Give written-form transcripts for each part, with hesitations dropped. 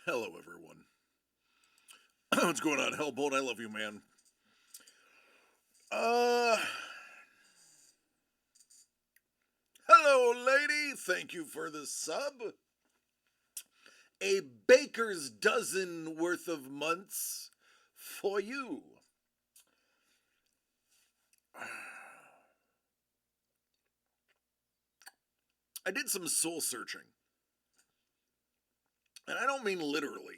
Hello, everyone. What's going on, Hellbolt? I love you, man. Uh, hello, lady. Thank you for the sub. A baker's dozen worth of months for you. I did some soul searching. And I don't mean literally.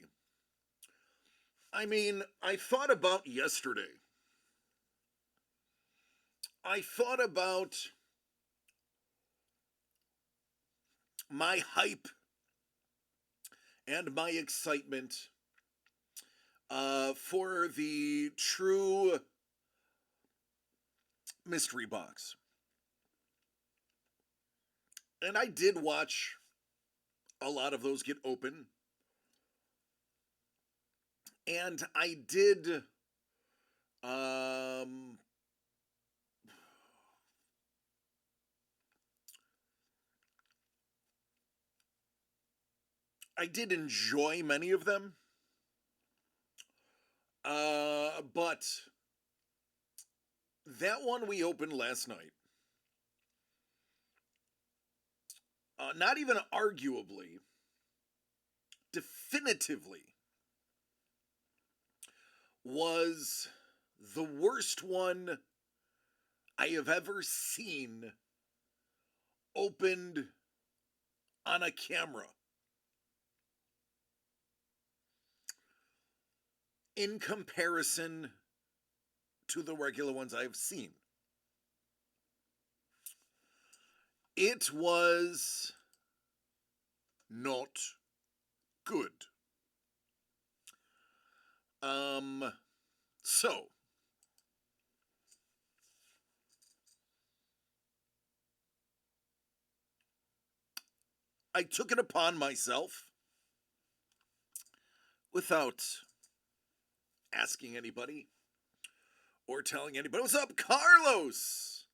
I mean, I thought about yesterday. I thought about my hype and my excitement for the true mystery box. And I did watch a lot of those get open. And um I did enjoy many of them. But that one we opened last night, not even arguably, definitively was the worst one I have ever seen opened on a camera in comparison to the regular ones I've seen. It was not good. So I took it upon myself without asking anybody or telling anybody. What's up, Carlos?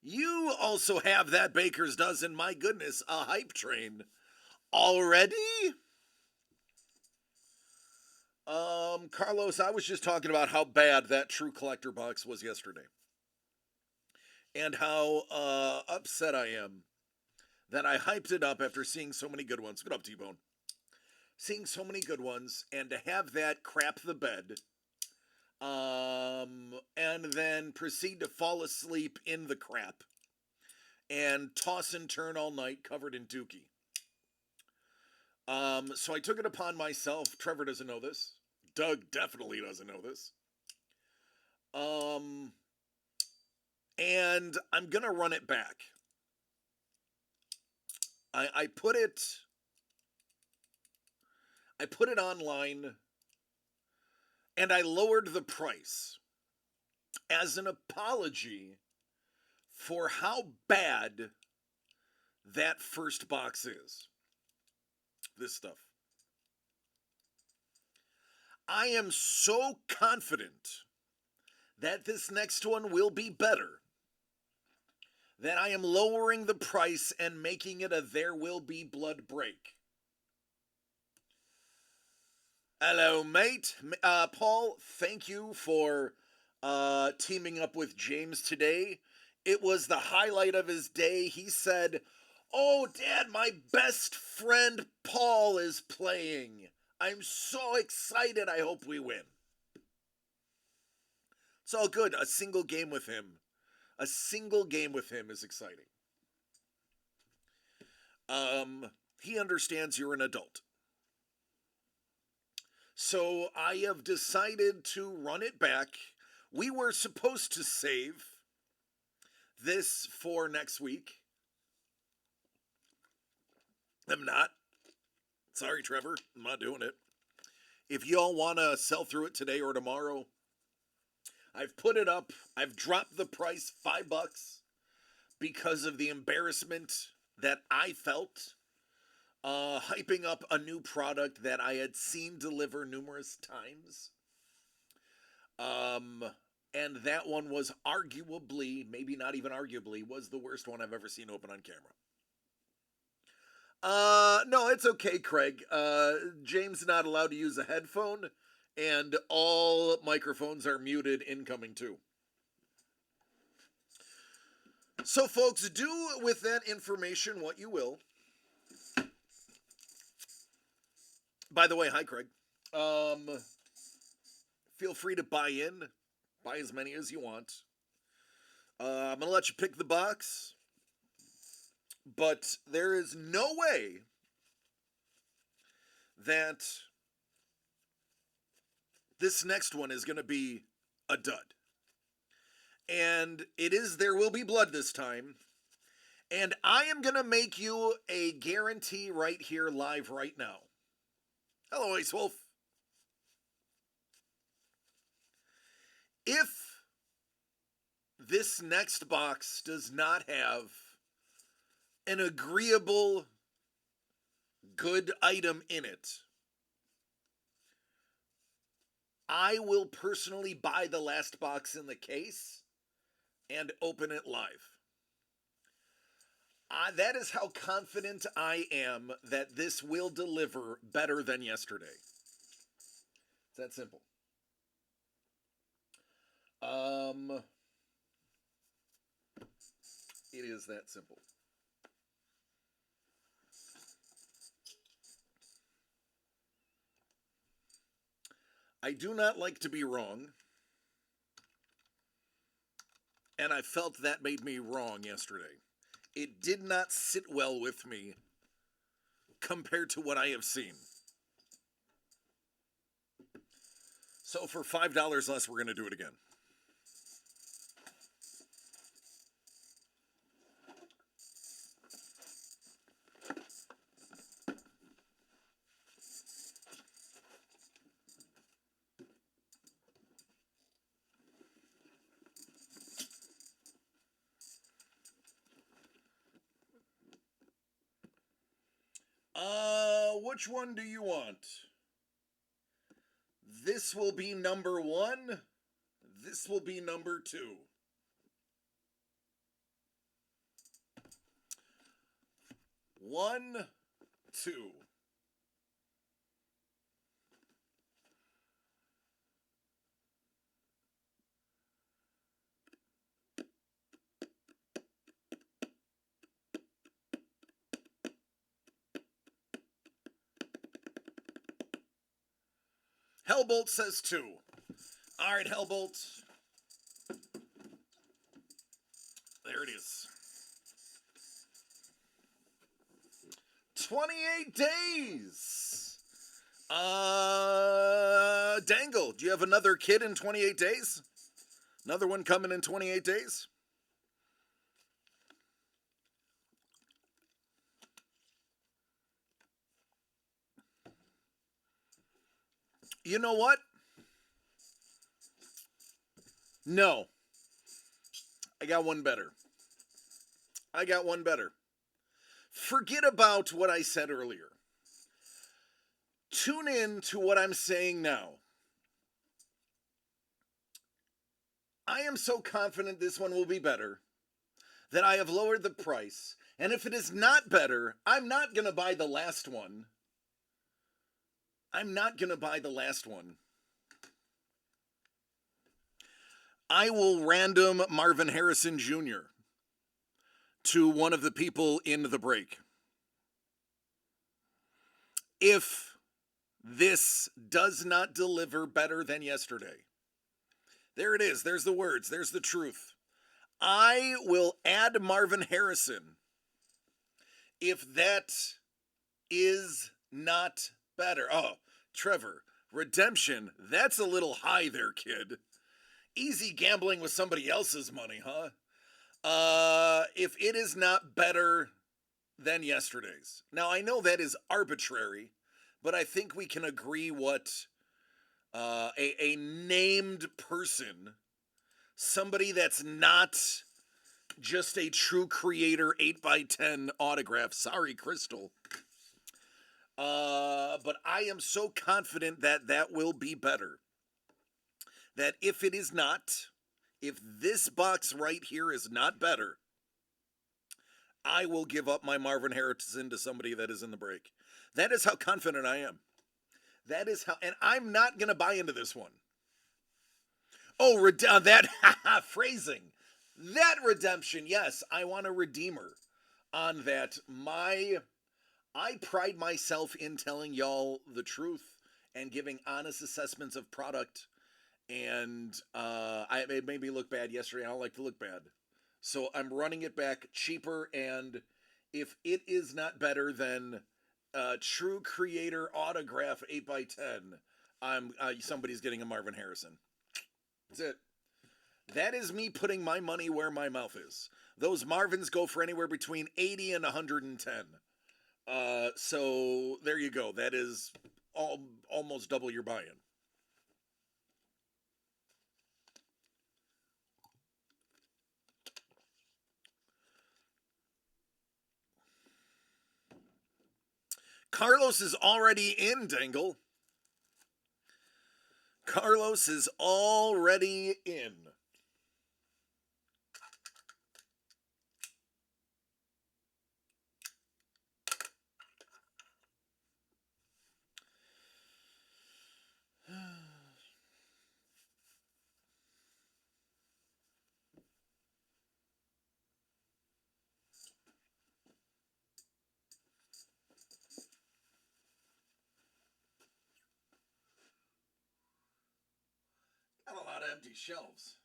You also have that baker's dozen. My goodness, a hype train already? Carlos, I was just talking about how bad that True Collector box was yesterday. And how upset I am that I hyped it up after seeing so many good ones. Good up, T-Bone. Seeing so many good ones, and to have that crap the bed, and then proceed to fall asleep in the crap, and toss and turn all night covered in dookie. So I took it upon myself. Trevor doesn't know this. Doug definitely doesn't know this. And I'm gonna run it back. I put it online, and I lowered the price as an apology for how bad that first box is. This stuff. I am so confident that this next one will be better that I am lowering the price and making it a There Will Be Blood break. Hello, mate. Paul, thank you for teaming up with James today. It was the highlight of his day. He said, "Oh, Dad, my best friend Paul is playing. I'm so excited. I hope we win." It's all good. A single game with him is exciting. He understands you're an adult. So I have decided to run it back. We were supposed to save this for next week. I'm not. Sorry, Trevor. I'm not doing it. If y'all want to sell through it today or tomorrow, I've put it up. I've dropped the price $5 because of the embarrassment that I felt hyping up a new product that I had seen deliver numerous times. And that one was arguably, maybe not even arguably, was the worst one I've ever seen open on camera. No, it's okay, Craig. James not allowed to use a headphone, and all microphones are muted incoming too. So, folks, do with that information what you will. By the way, hi, Craig. Feel free to buy in, buy as many as you want. I'm gonna let you pick the box, but there is no way that this next one is gonna be a dud. And it is There Will Be Blood this time. And I am gonna make you a guarantee right here, live, right now. Hello, Ace Wolf. If this next box does not have an agreeable good item in it, I will personally buy the last box in the case and open it live. That is how confident I am that this will deliver better than yesterday. It's that simple. It is that simple. I do not like to be wrong, and I felt that made me wrong yesterday. It did not sit well with me compared to what I have seen. So for $5 less, we're going to do it again. Which one do you want? This will be number 1. This will be number 2. 1, 2. Hellbolt says 2. All right, Hellbolt. There it is. 28 days. Dangle, do you have another kid in 28 days? Another one coming in 28 days? You know what? No. I got one better. Forget about what I said earlier. Tune in to what I'm saying now. I am so confident this one will be better that I have lowered the price. And if it is not better, I'm not going to buy the last one. I will random Marvin Harrison Jr. to one of the people in the break. If this does not deliver better than yesterday, there it is. There's the words. There's the truth. I will add Marvin Harrison if that is not better. Oh, Trevor, redemption, that's a little high there, kid. Easy gambling with somebody else's money, huh? If it is not better than yesterday's. Now, I know that is arbitrary, but I think we can agree what a named person, somebody that's not just a true creator 8x10 autograph. Sorry, Crystal. But I am so confident that that will be better. That if it is not, if this box right here is not better, I will give up my Marvin Harrison to somebody that is in the break. That is how confident I am. That is how, and I'm not going to buy into this one. Oh, that phrasing. That redemption, yes, I want a redeemer on that. I pride myself in telling y'all the truth and giving honest assessments of product. And it made me look bad yesterday. I don't like to look bad. So I'm running it back cheaper. And if it is not better than True Creator Autograph 8x10, somebody's getting a Marvin Harrison. That's it. That is me putting my money where my mouth is. Those Marvins go for anywhere between 80 and 110. So there you go. That is almost double your buy-in. Carlos is already in, Dangle. Carlos is already in. Got a lot of empty shelves.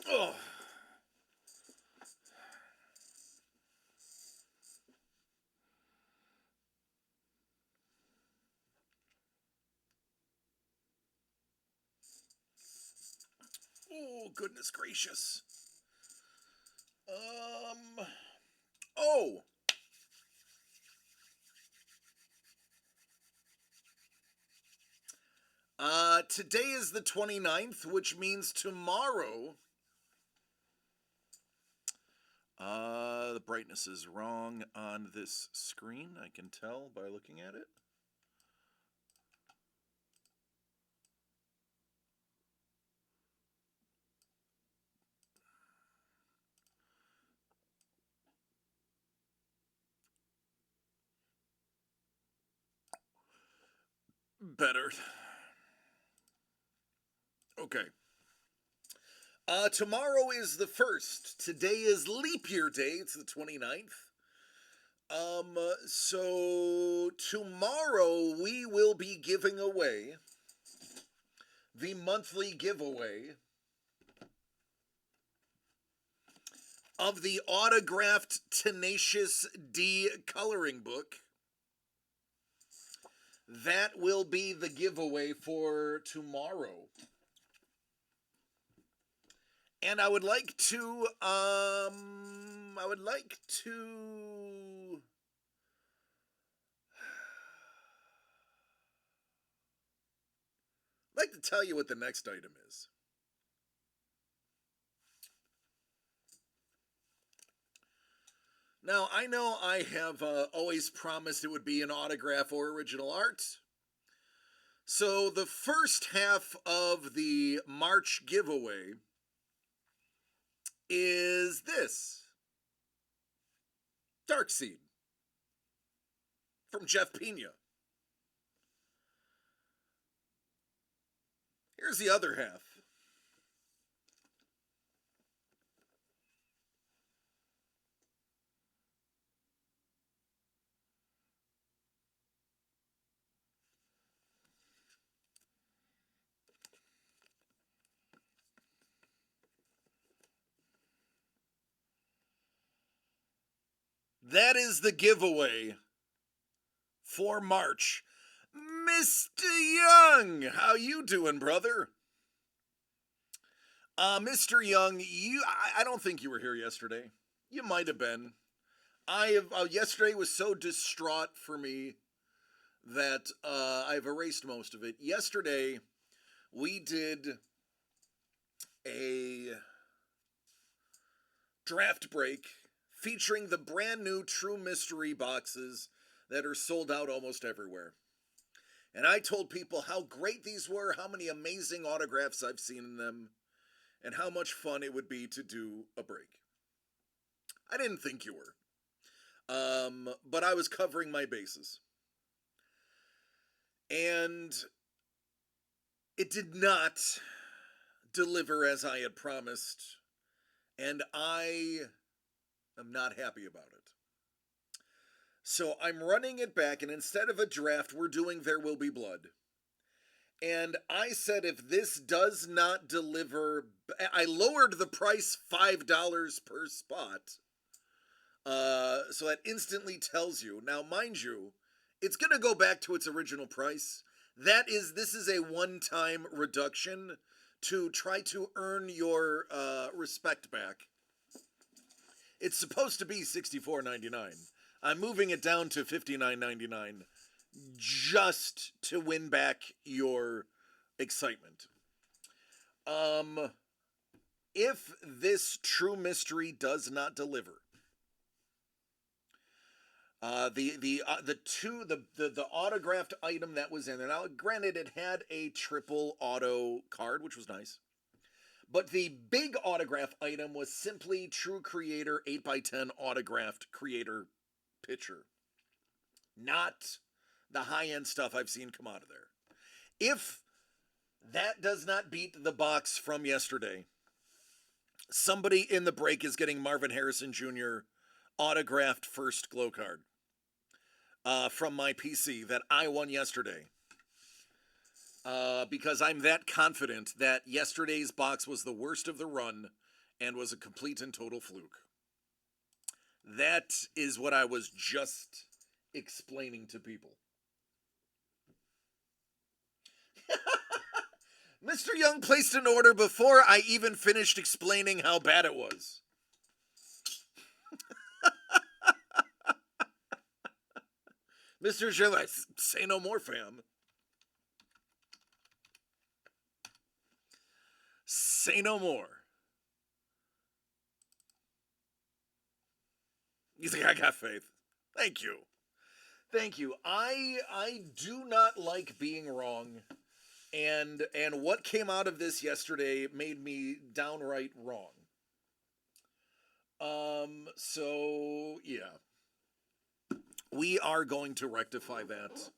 Oh. Oh, goodness gracious. Oh. Today is the 29th, which means tomorrow. The brightness is wrong on this screen. I can tell by looking at it. Better. Okay. Tomorrow is the 1st. Today is leap year day. It's the 29th. So tomorrow we will be giving away the monthly giveaway of the autographed Tenacious D coloring book. That will be the giveaway for tomorrow. And I would like to tell you what the next item is. Now, I know I have always promised it would be an autograph or original art. So the first half of the March giveaway is this. Darkseid from Jeff Pena. Here's the other half. That is the giveaway for March. Mr. Young, how you doing, brother? Mr. Young, I don't think you were here yesterday. You might have been. Yesterday was so distraught for me that I've erased most of it. Yesterday, we did a draft break featuring the brand new True Mystery boxes that are sold out almost everywhere. And I told people how great these were, how many amazing autographs I've seen in them, and how much fun it would be to do a break. I didn't think you were. But I was covering my bases. And it did not deliver as I had promised, and I am not happy about it. So I'm running it back, and instead of a draft, we're doing There Will Be Blood. And I said if this does not deliver, I lowered the price $5 per spot. So that instantly tells you. Now, mind you, it's going to go back to its original price. This is a one-time reduction to try to earn your respect back. It's supposed to be $64.99. I'm moving it down to $59.99 just to win back your excitement. If this True Mystery does not deliver, the autographed item that was in there. Now, granted, it had a triple auto card, which was nice. But the big autograph item was simply True Creator 8x10 autographed creator picture. Not the high-end stuff I've seen come out of there. If that does not beat the box from yesterday, somebody in the break is getting Marvin Harrison Jr. autographed first glow card from my PC that I won yesterday. Because I'm that confident that yesterday's box was the worst of the run and was a complete and total fluke. That is what I was just explaining to people. Mr. Young placed an order before I even finished explaining how bad it was. Mr. Gillette, say no more, fam. Say no more. You think I got faith? Thank you. Thank you. I do not like being wrong. And what came out of this yesterday made me downright wrong. So yeah. We are going to rectify that.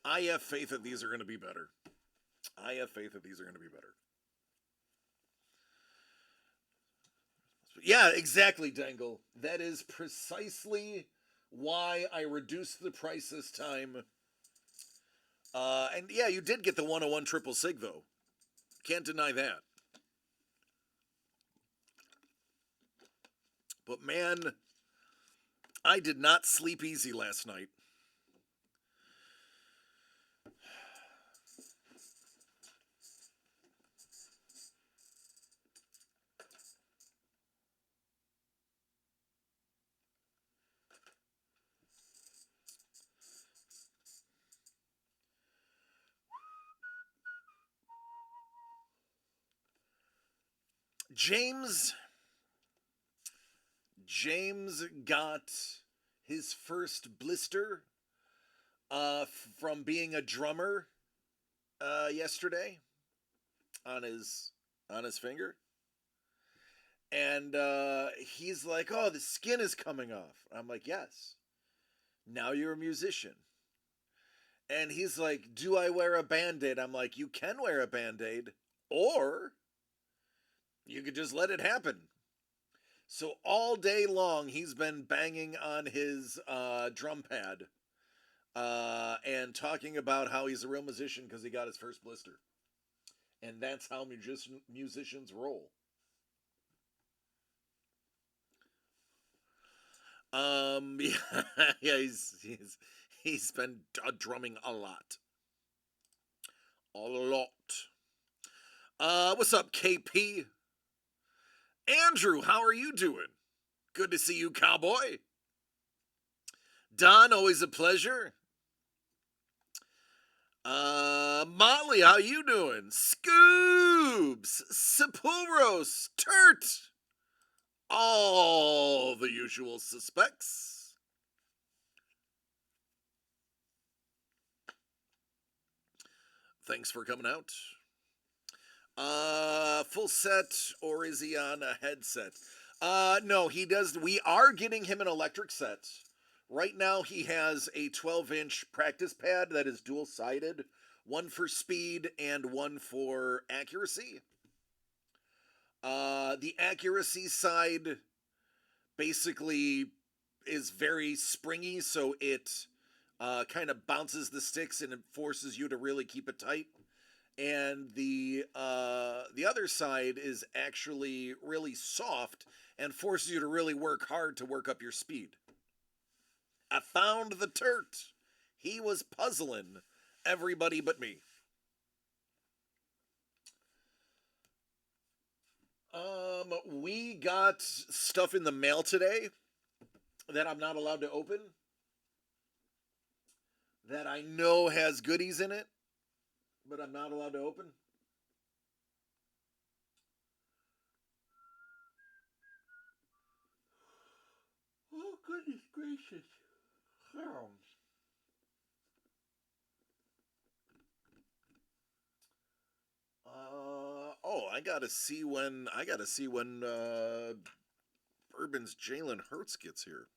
I have faith that these are going to be better. Yeah, exactly, Dangle. That is precisely why I reduced the price this time. And yeah, you did get the 101 triple sig, though. Can't deny that. But man, I did not sleep easy last night. James got his first blister from being a drummer yesterday on his finger. And he's like, "Oh, the skin is coming off." I'm like, "Yes. Now you're a musician." And he's like, "Do I wear a Band-Aid?" I'm like, "You can wear a Band-Aid, or you could just let it happen." So all day long, he's been banging on his drum pad and talking about how he's a real musician because he got his first blister. And that's how musicians roll. Yeah, yeah, He's been drumming a lot. A lot. What's up, KP? Andrew, how are you doing? Good to see you, cowboy. Don, always a pleasure. Molly, how you doing? Scoobs, Sepulros, Turt, all the usual suspects. Thanks for coming out. Full set, or is he on a headset? No, he does. We are getting him an electric set. Right now, he has a 12-inch practice pad that is dual-sided, one for speed and one for accuracy. The accuracy side basically is very springy, so it kind of bounces the sticks and it forces you to really keep it tight. And the other side is actually really soft and forces you to really work hard to work up your speed. I found the Turt. He was puzzling everybody but me. We got stuff in the mail today that I'm not allowed to open, that I know has goodies in it, but I'm not allowed to open. Oh, goodness gracious. I gotta see when Bourbon's Jalen Hurts gets here.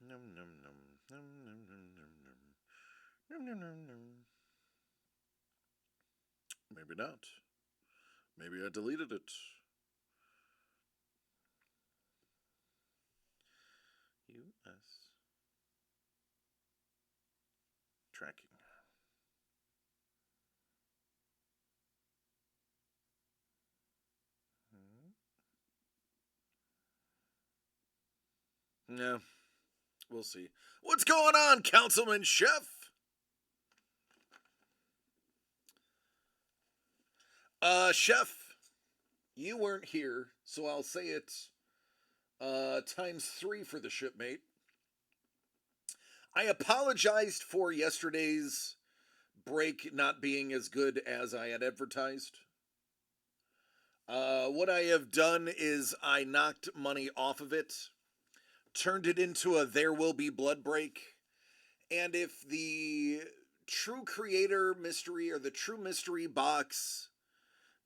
Num num num num num num num num num num num. Maybe not. Maybe I deleted it. U.S. tracking. Yeah, we'll see. What's going on, Councilman Chef? Chef, you weren't here, so I'll say it times 3 for the shipmate. I apologized for yesterday's break not being as good as I had advertised. What I have done is I knocked money off of it, turned it into a There Will Be Blood break, and if the True Creator Mystery or the True Mystery box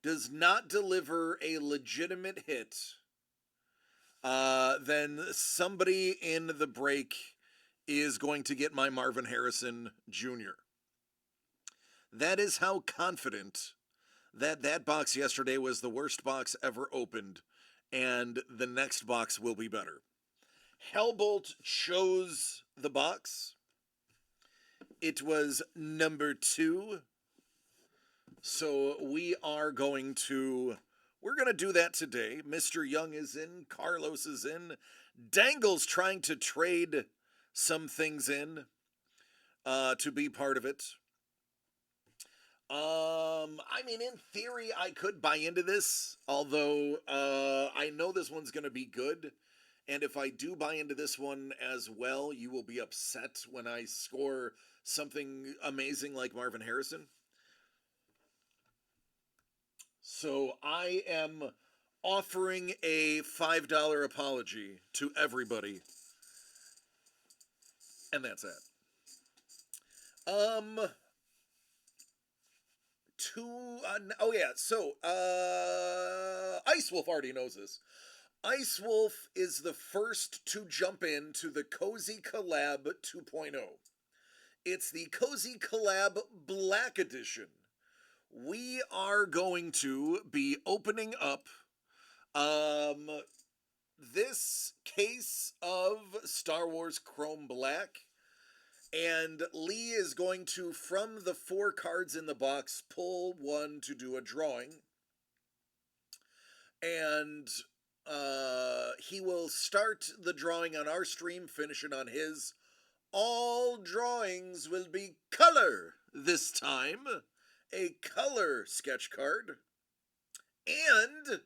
does not deliver a legitimate hit, then somebody in the break is going to get my Marvin Harrison Jr. That is how confident that box yesterday was the worst box ever opened, and the next box will be better. Hellbolt chose the box. It was number 2. So we're going to do that today. Mr. Young is in, Carlos is in, Dangle's trying to trade some things in to be part of it. I mean, in theory, I could buy into this, although I know this one's going to be good. And if I do buy into this one as well, you will be upset when I score something amazing like Marvin Harrison. So I am offering a $5 apology to everybody. And that's it. Ice Wolf already knows this. Ice Wolf is the first to jump into the Cozy Collab 2.0. It's the Cozy Collab Black Edition. We are going to be opening up this case of Star Wars Chrome Black, and Lee is going to, from the 4 cards in the box, pull one to do a drawing. And he will start the drawing on our stream, finish it on his. All drawings will be color this time. A color sketch card. And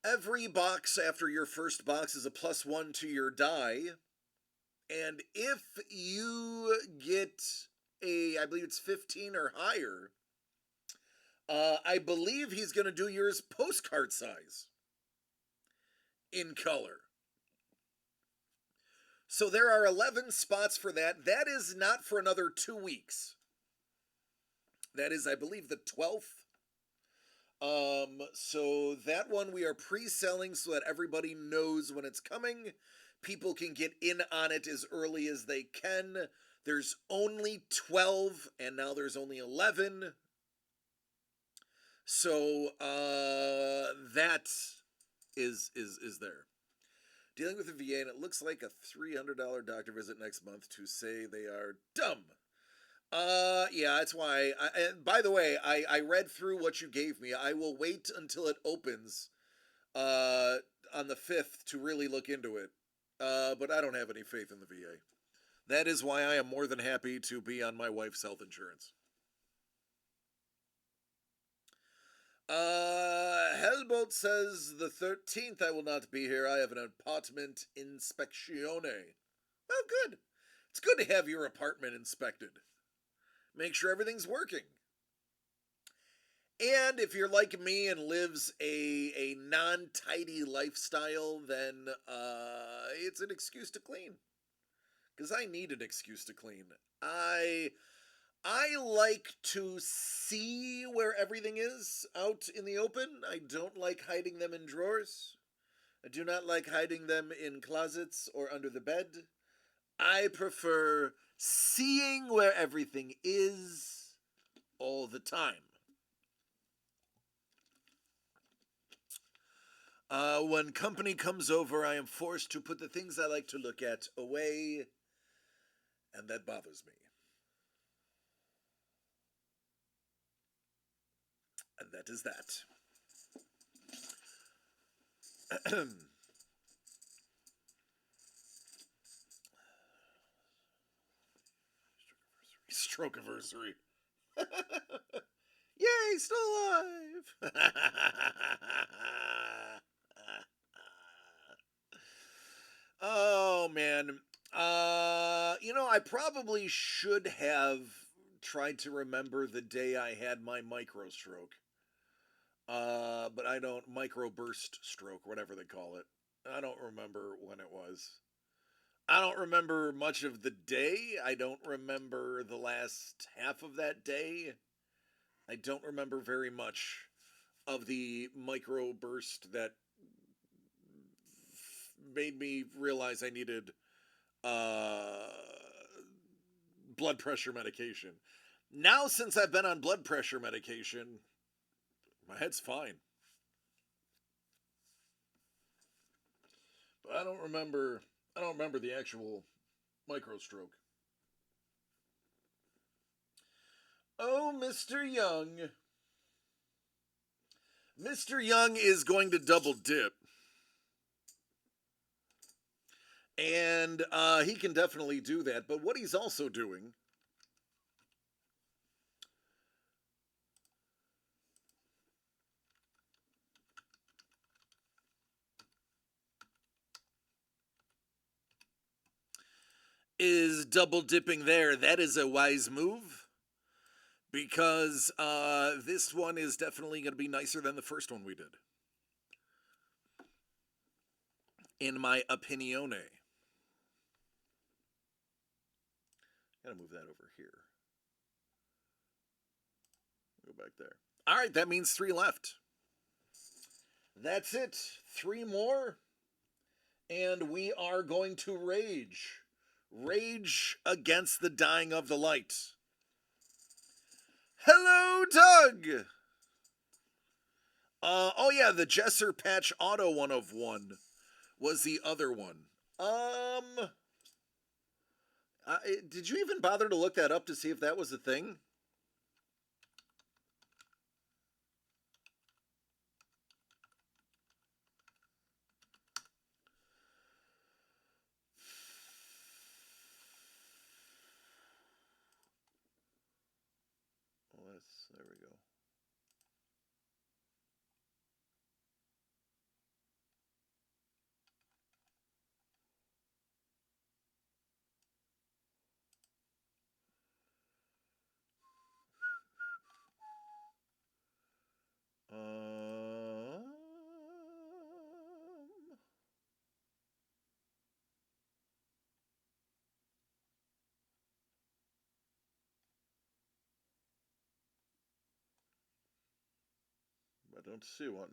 every box after your first box is a +1 to your die. And if you get I believe it's 15 or higher, I believe he's going to do yours postcard size in color. So there are 11 spots for that. That is not for another 2 weeks. That is, I believe, the 12th. So that one we are pre-selling so that everybody knows when it's coming. People can get in on it as early as they can. There's only 12, and now there's only 11. So that is there. Dealing with the VA, and it looks like a $300 doctor visit next month to say they are dumb. Yeah, that's why. And by the way, I read through what you gave me. I will wait until it opens on the 5th to really look into it. But I don't have any faith in the VA. That is why I am more than happy to be on my wife's health insurance. Hellboat says the 13th I will not be here. I have an apartment inspeccione. Well, good. It's good to have your apartment inspected. Make sure everything's working. And if you're like me and lives a non-tidy lifestyle, then it's an excuse to clean. Because I need an excuse to clean. I like to see where everything is out in the open. I don't like hiding them in drawers. I do not like hiding them in closets or under the bed. I prefer seeing where everything is all the time. When company comes over, I am forced to put the things I like to look at away, and that bothers me. And that is that. Stroke-aversary. Yay, still alive! Oh, man. I probably should have tried to remember the day I had my micro stroke. But I don't, microburst stroke, whatever they call it. I don't remember when it was. I don't remember much of the day. I don't remember the last half of that day. I don't remember very much of the microburst that made me realize I needed blood pressure medication. Now, since I've been on blood pressure medication, my head's fine. But I don't remember the actual micro stroke. Oh, Mr. Young. Mr. Young is going to double dip. And he can definitely do that. But what he's also doing is double dipping there. That is a wise move. Because this one is definitely going to be nicer than the first one we did. In my opinione. Gotta move that over here. Go back there. All right, that means 3 left. That's it. 3 more. And we are going to rage. Rage against the dying of the light. Hello, Doug! Oh yeah, the Jesser Patch Auto 1 of 1 was the other one. Did you even bother to look that up to see if that was a thing? Well, there we go. Um, I don't see one.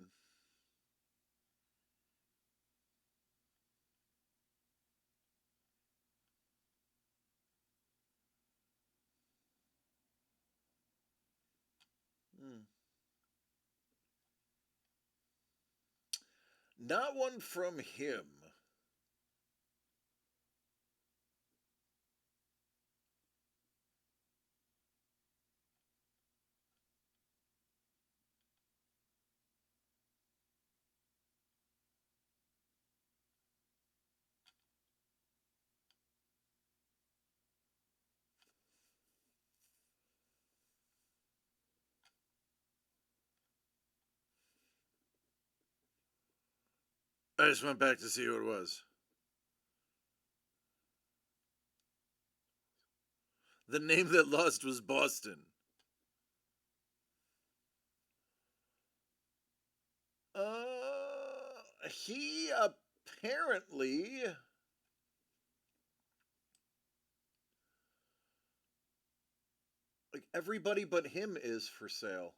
Hmm. Not one from him. I just went back to see who it was. The name that lost was Boston. He apparently, like, everybody but him is for sale.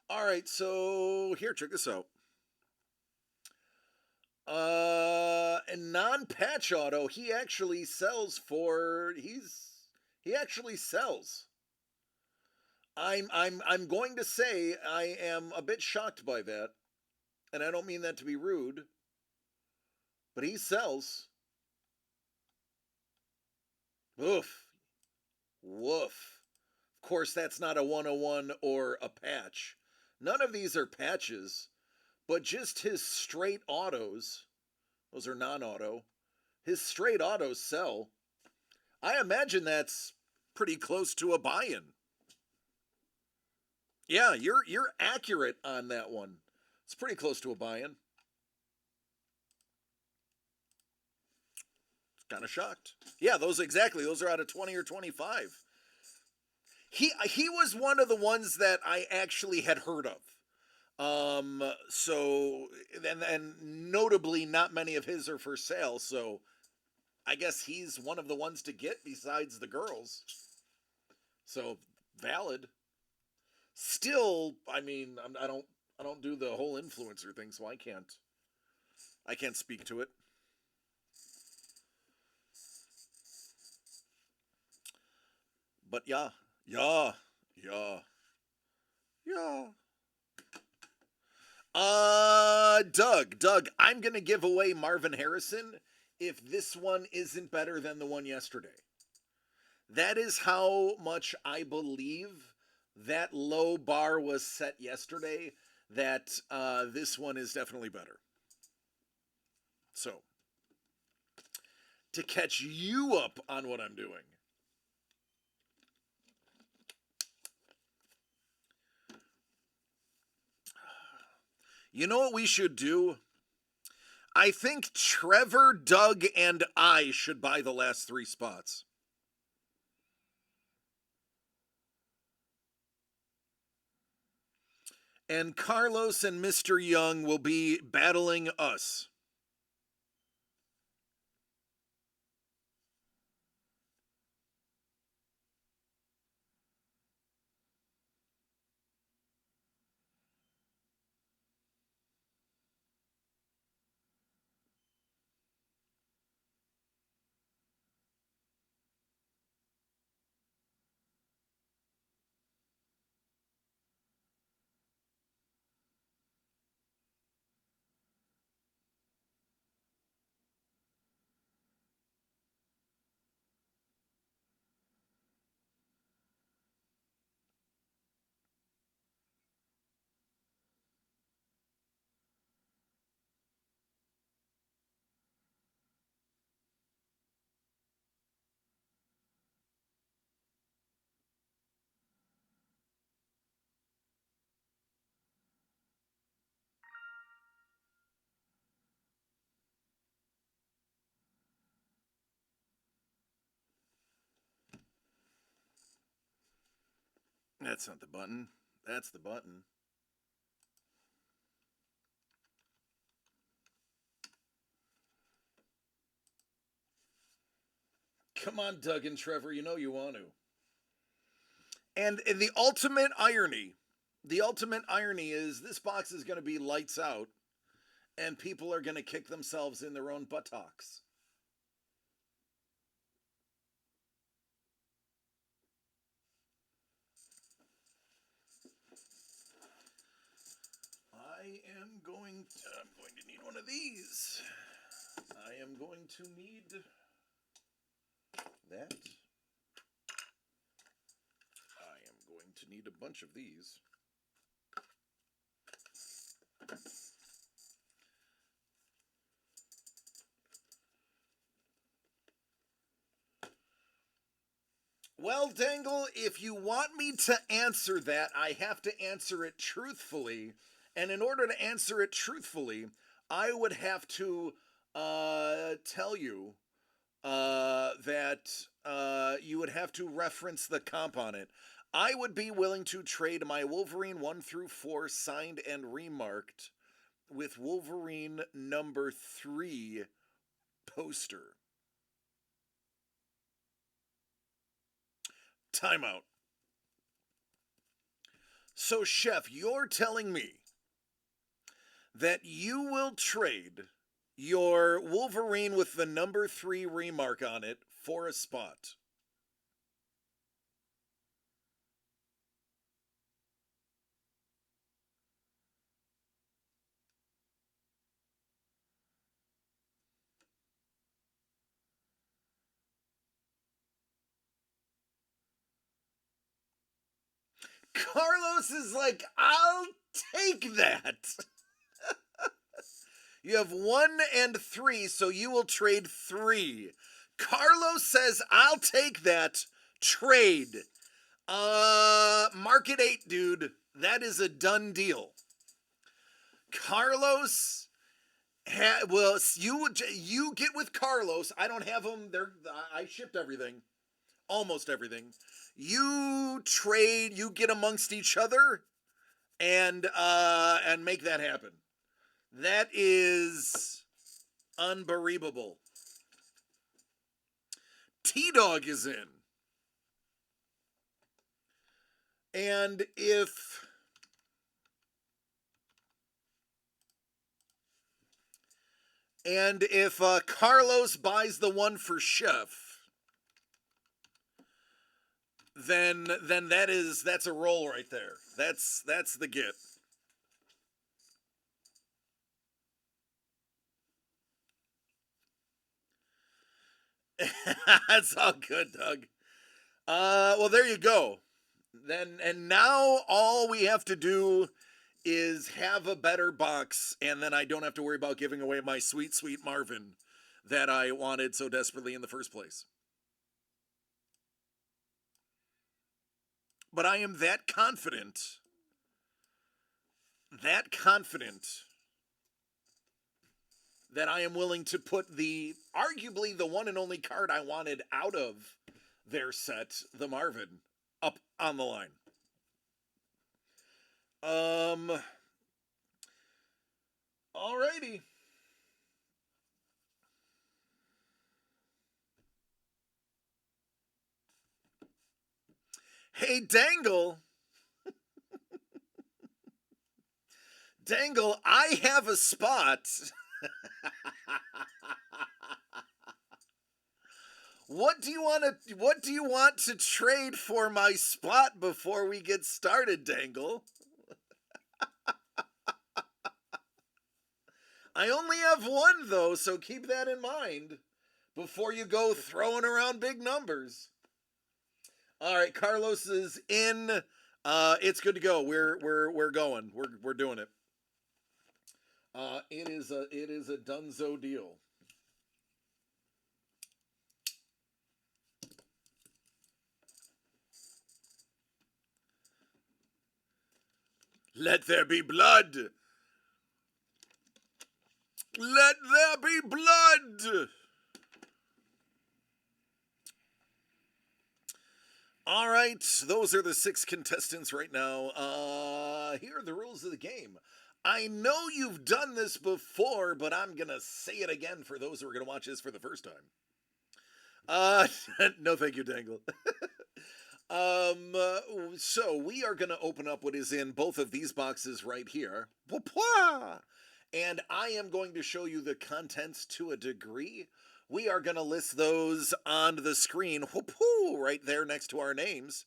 All right, so here, check this out. A non-patch auto, he actually sells for he actually sells. I'm going to say I am a bit shocked by that, and I don't mean that to be rude, but he sells. Woof. Woof. Of course, that's not a 101 or a patch. None of these are patches, but just his straight autos, those are non-auto, his straight autos sell. I imagine that's pretty close to a buy-in. Yeah, you're accurate on that one. It's pretty close to a buy-in. Kind of shocked. Yeah, those exactly. Those are out of 20 or 25. He was one of the ones that I actually had heard of. So and notably not many of his are for sale, so I guess he's one of the ones to get besides the girls. So valid. Still, I mean, I don't do the whole influencer thing, so I can't speak to it. But yeah, yeah, yeah, yeah. Doug, I'm gonna give away Marvin Harrison if this one isn't better than the one yesterday. That is how much I believe that low bar was set yesterday. That this one is definitely better. So, to catch you up on what I'm doing, you know what we should do? I think Trevor, Doug, and I should buy the last 3 spots. And Carlos and Mr. Young will be battling us. That's not the button. That's the button. Come on, Doug and Trevor, you know you want to. And the ultimate irony is this box is going to be lights out, and people are going to kick themselves in their own buttocks. I'm going to need one of these. I am going to need that. I am going to need a bunch of these. Well, Dangle, if you want me to answer that, I have to answer it truthfully. And in order to answer it truthfully, I would have to tell you that you would have to reference the comp on it. I would be willing to trade my Wolverine 1 through 4 signed and remarked with Wolverine number 3 poster. Timeout. So, Chef, you're telling me that you will trade your Wolverine with the number 3 remark on it for a spot? Carlos is like, I'll take that. You have 1 and 3, so you will trade 3. Carlos says, I'll take that. Trade. Market 8, dude. That is a done deal. Carlos, well, you get with Carlos. I don't have them. I shipped everything. Almost everything. You trade, you get amongst each other and make that happen. That is unbelievable. T-Dog is in. And if Carlos buys the one for Chef, then that's a roll right there. That's the get. That's all good, Doug. Well, there you go. And now all we have to do is have a better box, and then I don't have to worry about giving away my sweet, sweet Marvin that I wanted so desperately in the first place. But I am that confident that I am willing to put arguably the one and only card I wanted out of their set, the Marvin, up on the line. Alrighty. Hey, Dangle. Dangle, I have a spot. What do you want to trade for my spot before we get started, Dangle? I only have 1 though, so keep that in mind before you go throwing around big numbers. All right, Carlos is in. It's good to go. We're going. We're doing it. It is a dunzo deal. Let there be blood. Let there be blood. All right. right, those are the 6 contestants right now. Here are the rules of the game. I know you've done this before, but I'm gonna say it again for those who are gonna watch this for the first time. No thank you, Dangle. So we are gonna open up what is in both of these boxes right here. And I am going to show you the contents to a degree. We are going to list those on the screen, right there next to our names.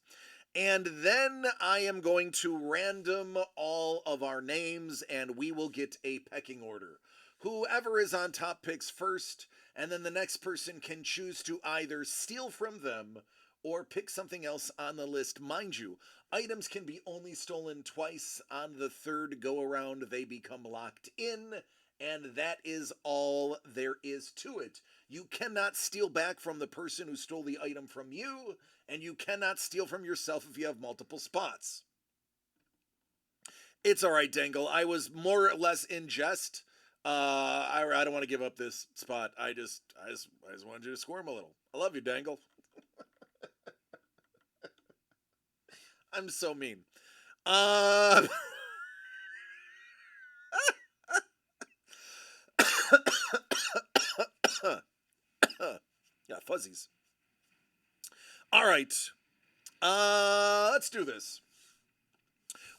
And then I am going to random all of our names, and we will get a pecking order. Whoever is on top picks first, and then the next person can choose to either steal from them or pick something else on the list. Mind you, items can be only stolen twice. On the third go around, they become locked in, and that is all there is to it. You cannot steal back from the person who stole the item from you, and you cannot steal from yourself if you have multiple spots. It's all right, Dangle. I was more or less in jest. I don't want to give up this spot. I just wanted you to squirm a little. I love you, Dangle. I'm so mean. Yeah, fuzzies. All right. Let's do this.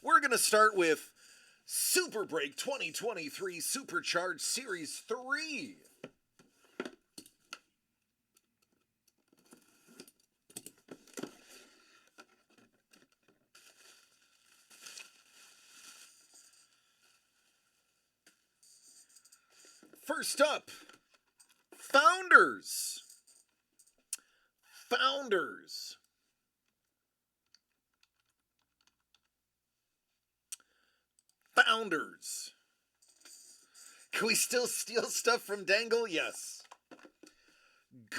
We're going to start with Super Break 2023 Supercharged Series 3. First up, Founders. Founders. Founders. Can we still steal stuff from Dangle? Yes.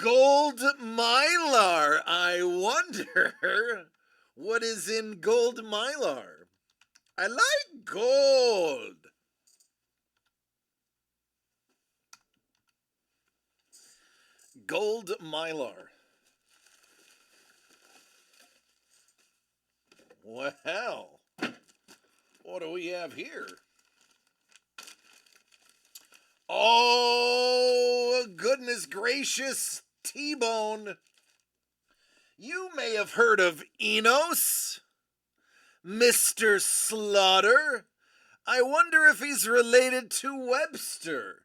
Gold Mylar. I wonder what is in Gold Mylar. I like gold. Gold Mylar. Well, what do we have here? Oh, goodness gracious, T-Bone. You may have heard of Enos, Mr. Slaughter. I wonder if he's related to Webster.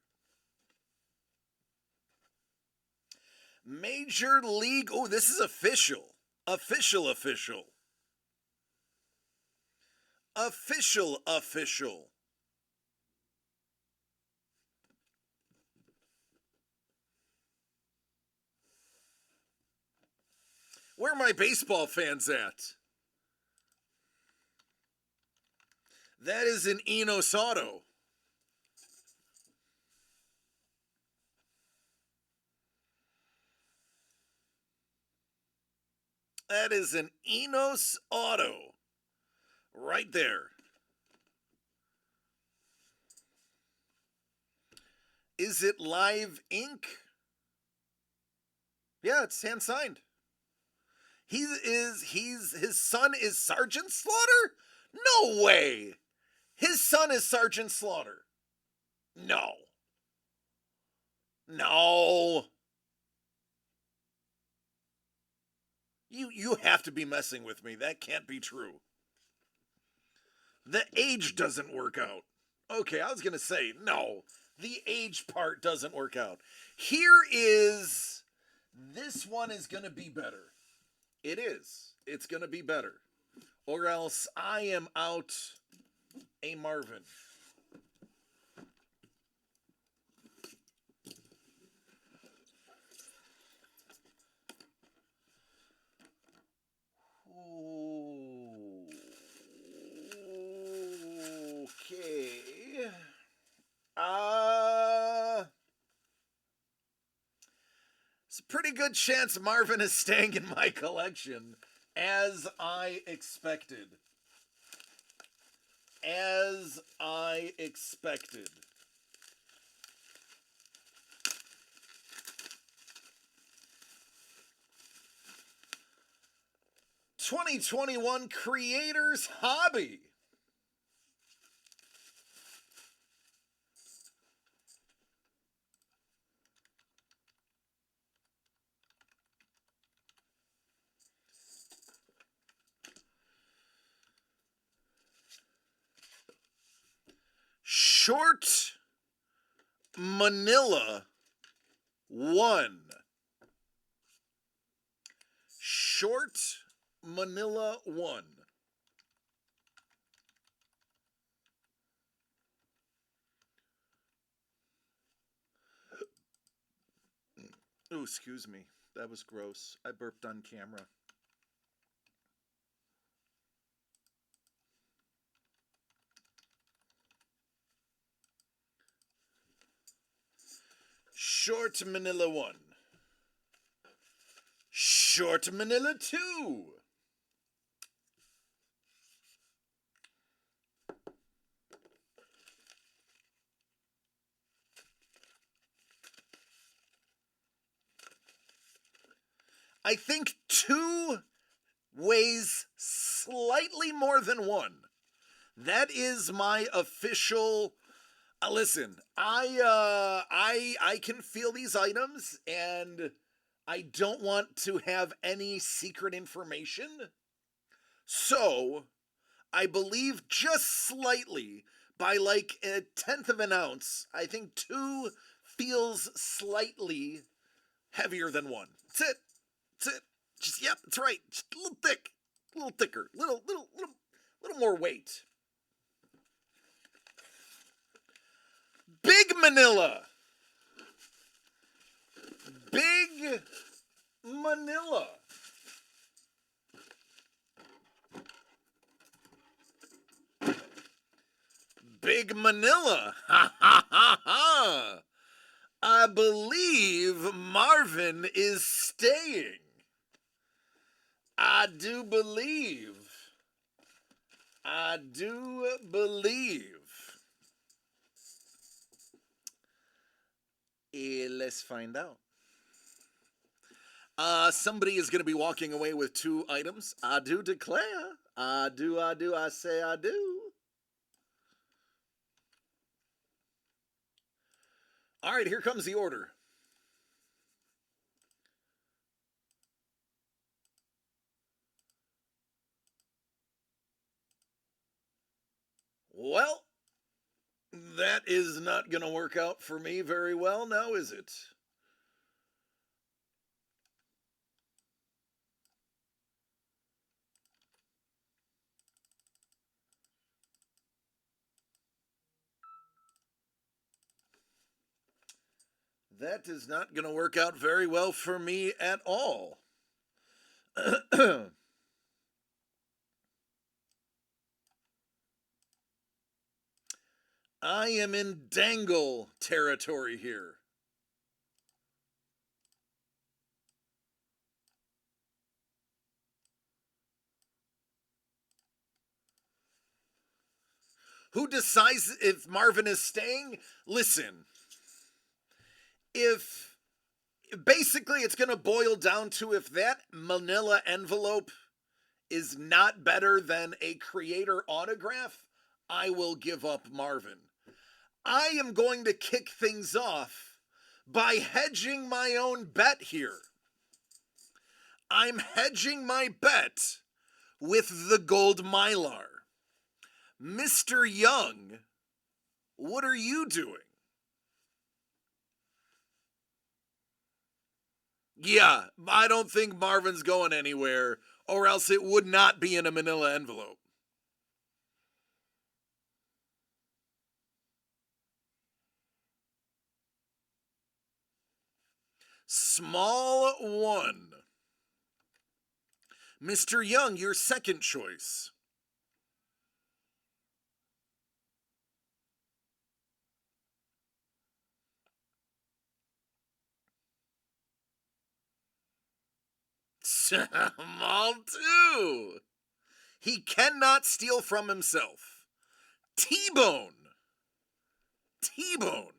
Major League. Oh, this is official. Official. Where are my baseball fans at? That is an Enos Auto. That is an Enos Auto. Right there. Is it live ink? Yeah, it's hand signed. His son is Sergeant Slaughter? No way. His son is Sergeant Slaughter. No. You have to be messing with me. That can't be true. The age doesn't work out. Okay, I was going to say, no. The age part doesn't work out. This one is going to be better. It is. It's going to be better. Or else I am out a Marvin. Okay. It's a pretty good chance Marvin is staying in my collection, as I expected. 2021 Creators Hobby. Short Manila 1. Short Manila 1. Oh, excuse me. That was gross. I burped on camera. Short Manila 1. Short Manila 2. I think 2 weighs slightly more than 1. That is my official. Listen, I can feel these items, and I don't want to have any secret information. So, I believe just slightly, by like 1/10 of an ounce, I think 2 feels slightly heavier than 1. That's it. That's it. Just, yep, that's right. Just a little thick. A little thicker. Little more weight. Big Manila. Big Manila. Big Manila. Ha ha ha ha. I believe Marvin is staying. I do believe. Let's find out. Somebody is going to be walking away with 2 items. I do declare. I say I do. All right, here comes the order. Well, that is not going to work out for me very well now, is it? That is not going to work out very well for me at all. I am in dangle territory here. Who decides if Marvin is staying? Listen, if basically it's going to boil down to if that manila envelope is not better than a creator autograph, I will give up Marvin. I am going to kick things off by hedging my own bet here. I'm hedging my bet with the gold Mylar. Mr. Young, what are you doing? Yeah, I don't think Marvin's going anywhere, or else it would not be in a manila envelope. Small 1. Mr. Young, your second choice. Small 2. He cannot steal from himself. T-Bone. T-Bone.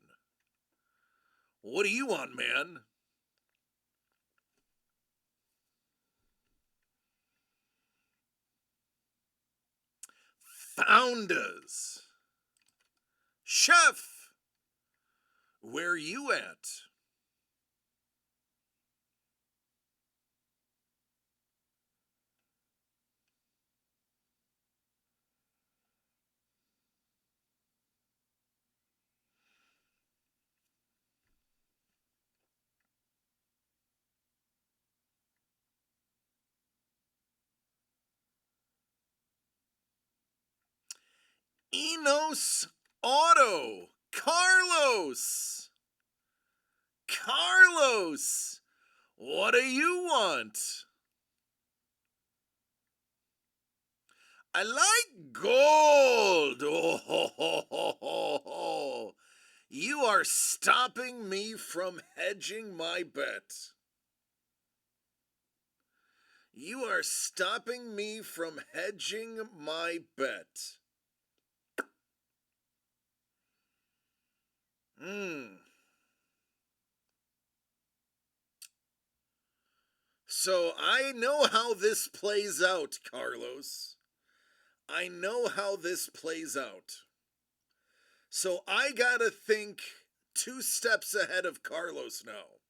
What do you want, man? Founders. Chef, where you at? Enos Auto. Carlos. Carlos, what do you want? I like gold. Oh, ho, ho, ho, ho, ho. You are stopping me from hedging my bet. You are stopping me from hedging my bet. So I know how this plays out, Carlos. I know how this plays out. So I gotta think 2 steps ahead of Carlos now.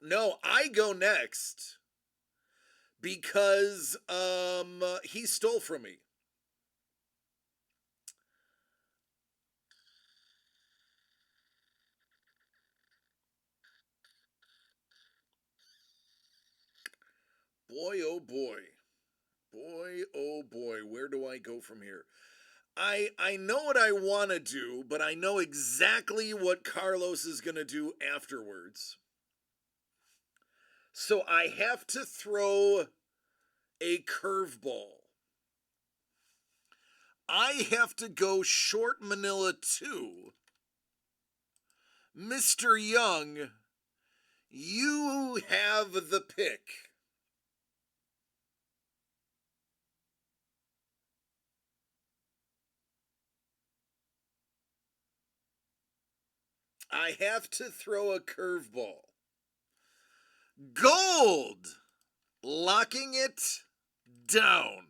No, I go next because he stole from me. Boy, oh boy. Boy, oh boy, where do I go from here? I know what I want to do, but I know exactly what Carlos is going to do afterwards. So I have to throw a curveball. I have to go short Manila 2. Mr. Young, you have the pick. I have to throw a curveball. Gold! Locking it down.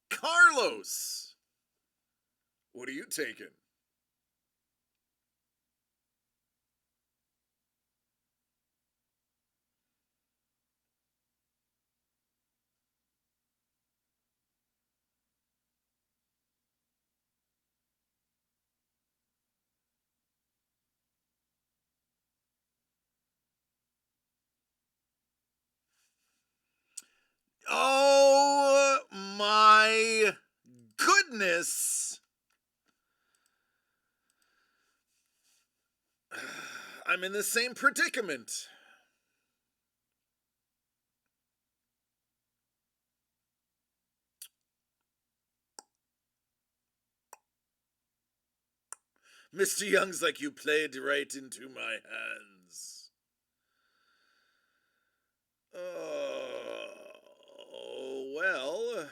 Carlos! What are you taking? Oh my goodness! I'm in the same predicament. Mr. Young's like, you played right into my hands. Oh, well.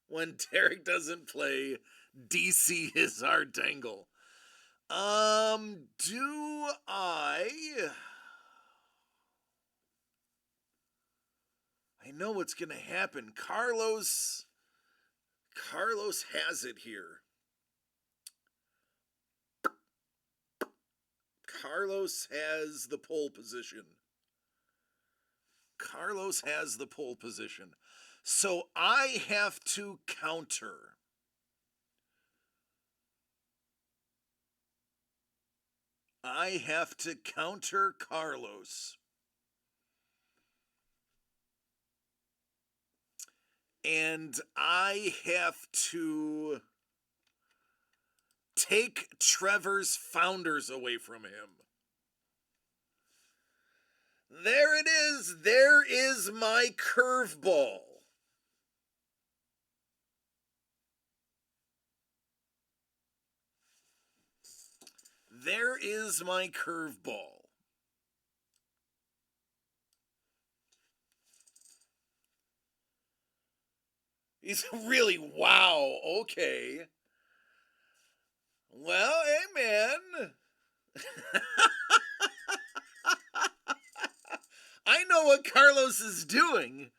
When Derek doesn't play, DC is our dangle. Do I know what's gonna happen. Carlos has it here. Carlos has the pole position. Carlos has the pole position. So I have to counter. I have to counter Carlos. And I have to take Trevor's founders away from him. There it is. There is my curveball. There is my curveball. He's really, wow, okay. Well, hey, man. I know what Carlos is doing.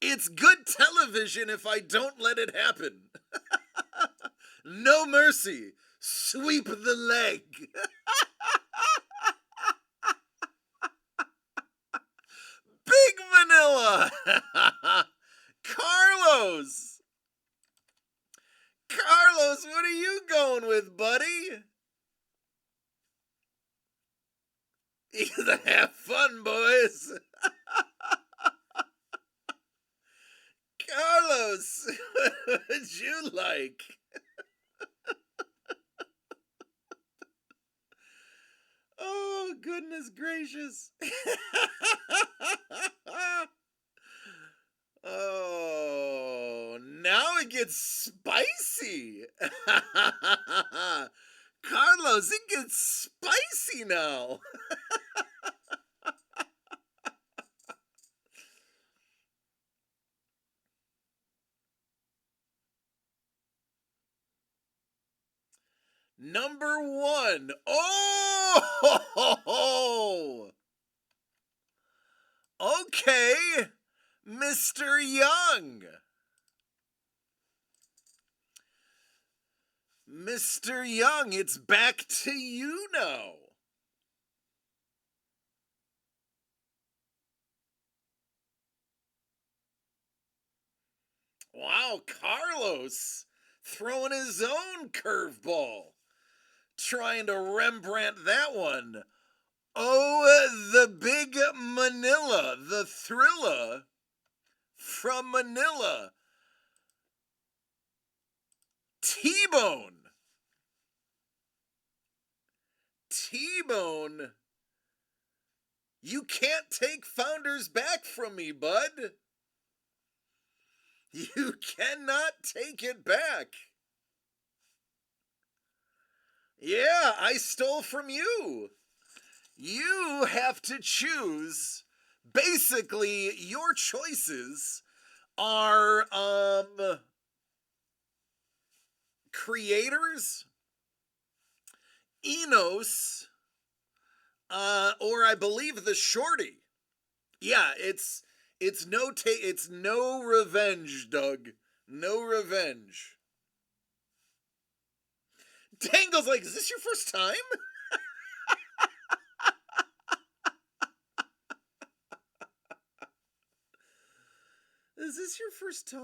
It's good television if I don't let it happen. No mercy. Sweep the leg. Big Manila. Carlos. Carlos, what are you going with, buddy? You gotta have fun, boys. Carlos, what would you like? Oh, goodness gracious. Oh, now it gets spicy. Carlos, it gets spicy now. Number one. Oh, okay, Mr. Young. Mr. Young, it's back to you now. Wow, Carlos throwing his own curveball, trying to Rembrandt that one. Oh, the big Manila, the thriller from Manila. T-Bone. T-Bone. You can't take Founders back from me, bud. You cannot take it back. Yeah, I stole from you. You have to choose. Basically, your choices are creators, Enos, or I believe the Shorty. Yeah, it's no revenge, Doug. No revenge. Tangle's like, is this your first time? Is this your first time?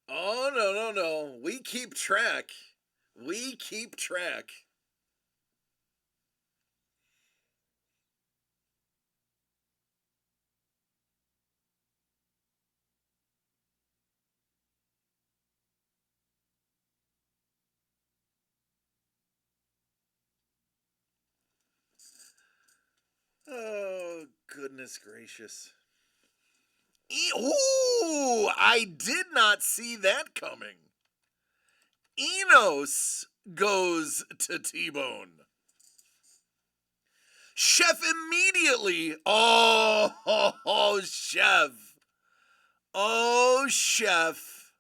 Oh, no, no, no. We keep track. We keep track. Oh, goodness gracious. Ooh, I did not see that coming. Enos goes to T-Bone. Chef immediately. Oh, Chef. Oh, Chef.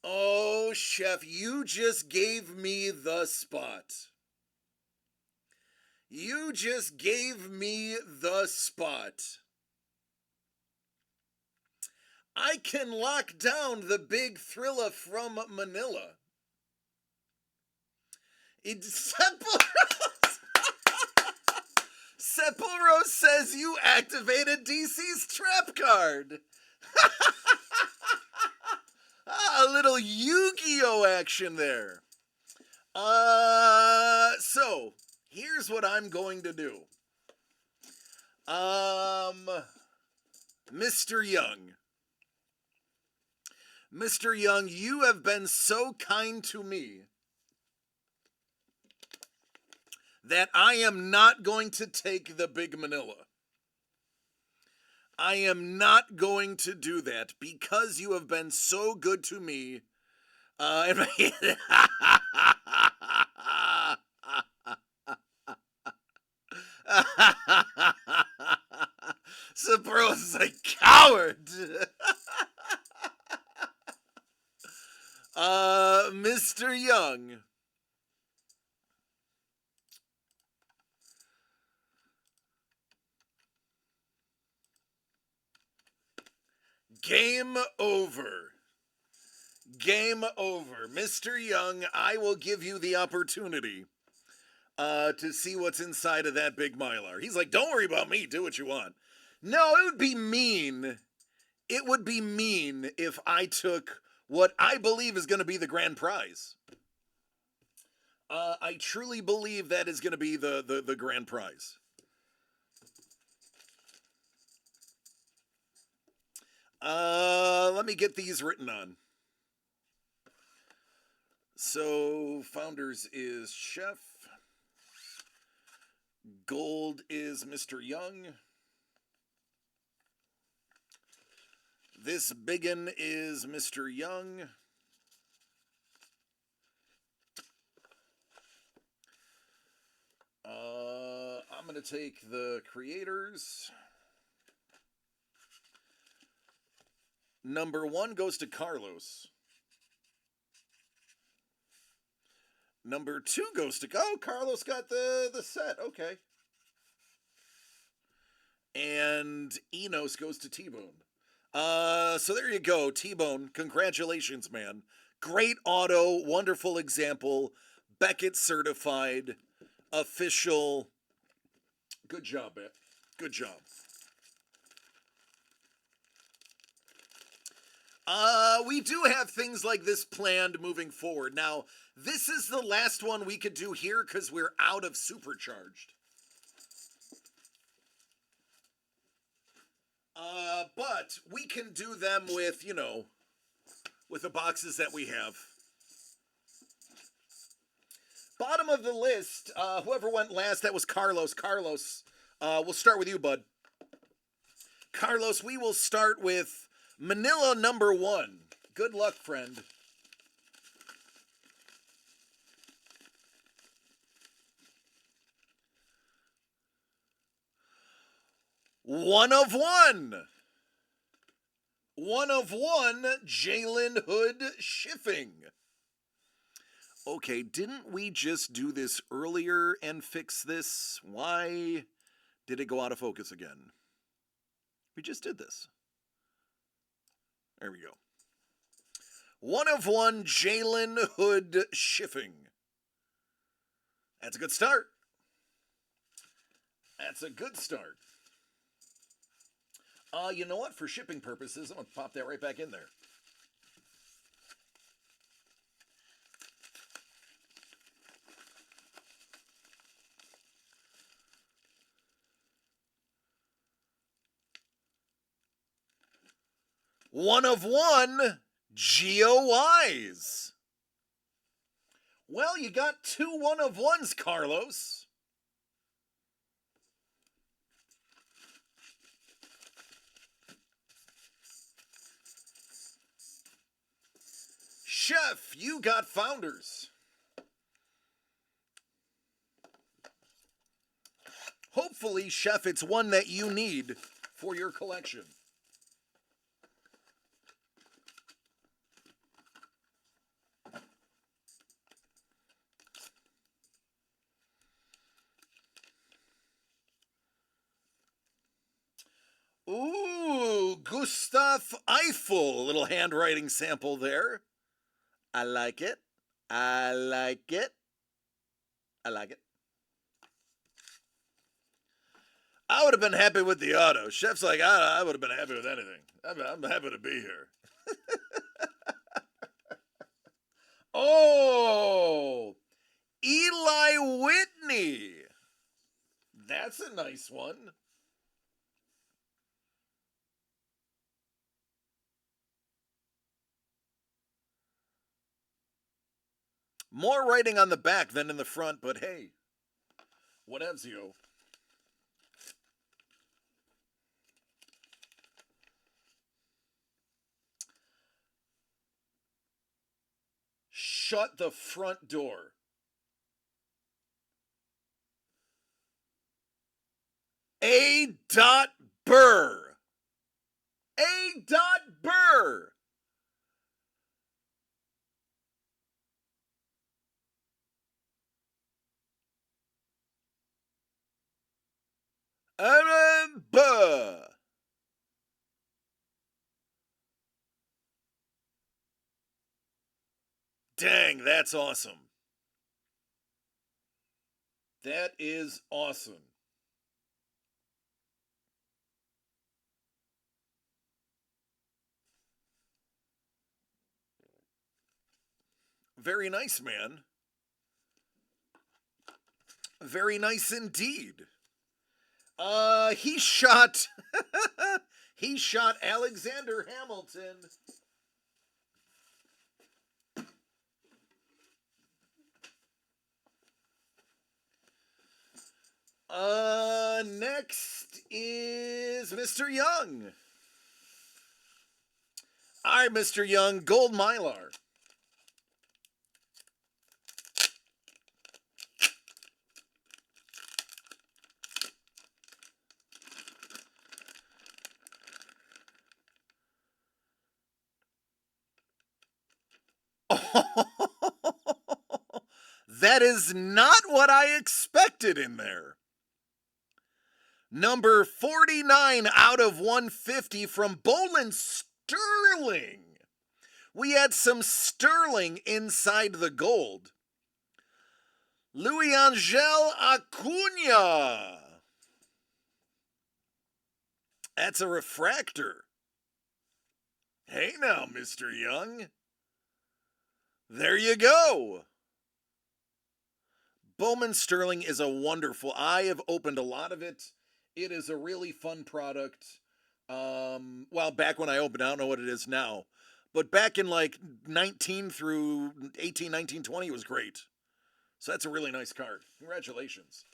Oh, Chef, you just gave me the spot. You just gave me the spot. I can lock down the big thriller from Manila. It's Sepulrose says you activated DC's trap card. A little Yu-Gi-Oh action there. So here's what I'm going to do. Mr. Young. Mr. Young, you have been so kind to me that I am not going to take the big Manila. I am not going to do that because you have been so good to me. Sabros is a coward. Game over. Game over. Mr. Young, I will give you the opportunity to see what's inside of that big Mylar. He's like, don't worry about me. Do what you want. No, it would be mean. It would be mean if I took what I believe is going to be the grand prize. I truly believe that is going to be the grand prize. Let me get these written on. So, Founders is Chef. Gold is Mr. Young. This biggin is Mr. Young. I'm going to take the creators. Number 1 goes to Carlos. Number 2 goes to... Oh, Carlos got the set. Okay. And Enos goes to T-Bone. So there you go, T-Bone. Congratulations, man. Great auto, wonderful example. Beckett certified, official. Good job, man. Good job. We do have things like this planned moving forward. Now, this is the last one we could do here because we're out of Supercharged. But we can do them with, you know, with the boxes that we have. Bottom of the list, whoever went last, that was Carlos. Carlos, we'll start with you, bud. Carlos, we will start with Manila number 1. Good luck, friend. One of one. One of one, Jalen Hood Schiffing. Okay, didn't we just do this earlier and fix this? Why did it go out of focus again? We just did this. There we go. One of one, Jalen Hood Schiffing. That's a good start. That's a good start. You know what? For shipping purposes, I'm going to pop that right back in there. One of one, GOIs. Well, you got 2 one of ones, Carlos. Chef, you got Founders. Hopefully, Chef, it's one that you need for your collection. Ooh, Gustav Eiffel. A little handwriting sample there. I like it. I like it. I like it. I would have been happy with the auto. Chef's like, I would have been happy with anything. I'm happy to be here. Oh, Eli Whitney. That's a nice one. More writing on the back than in the front, but hey, whatevsio. Shut the front door. A. Burr. A. Burr. Aaron Burr. Dang, that's awesome. That is awesome. Very nice, man. Very nice indeed. He shot he shot Alexander Hamilton. Next is Mr. Young. All right, Mr. Young, Gold Mylar. That is not what I expected in there. Number 49 out of 150 from Bolin Sterling. We had some Sterling inside the gold. Louis Angel Acuna. That's a refractor. Hey now, Mr. Young. There you go. Bowman Sterling is a wonderful. I have opened a lot of it. It is a really fun product. Well, back when I opened, I don't know what it is now. But back in like 19 through 18, 19, 20, it was great. So that's a really nice card. Congratulations.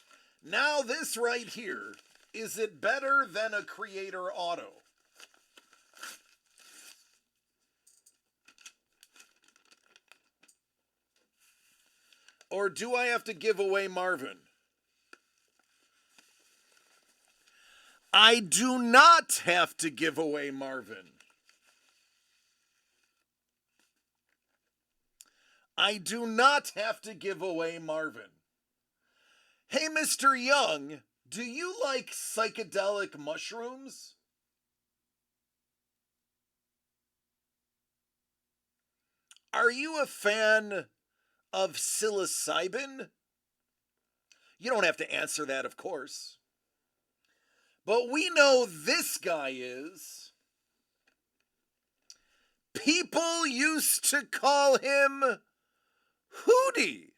Now this right here, is it better than a Creator Auto? Or do I have to give away Marvin? I do not have to give away Marvin. I do not have to give away Marvin. Hey, Mr. Young, do you like psychedelic mushrooms? Are you a fan of psilocybin? You don't have to answer that, of course. But we know this guy is. People used to call him Hootie.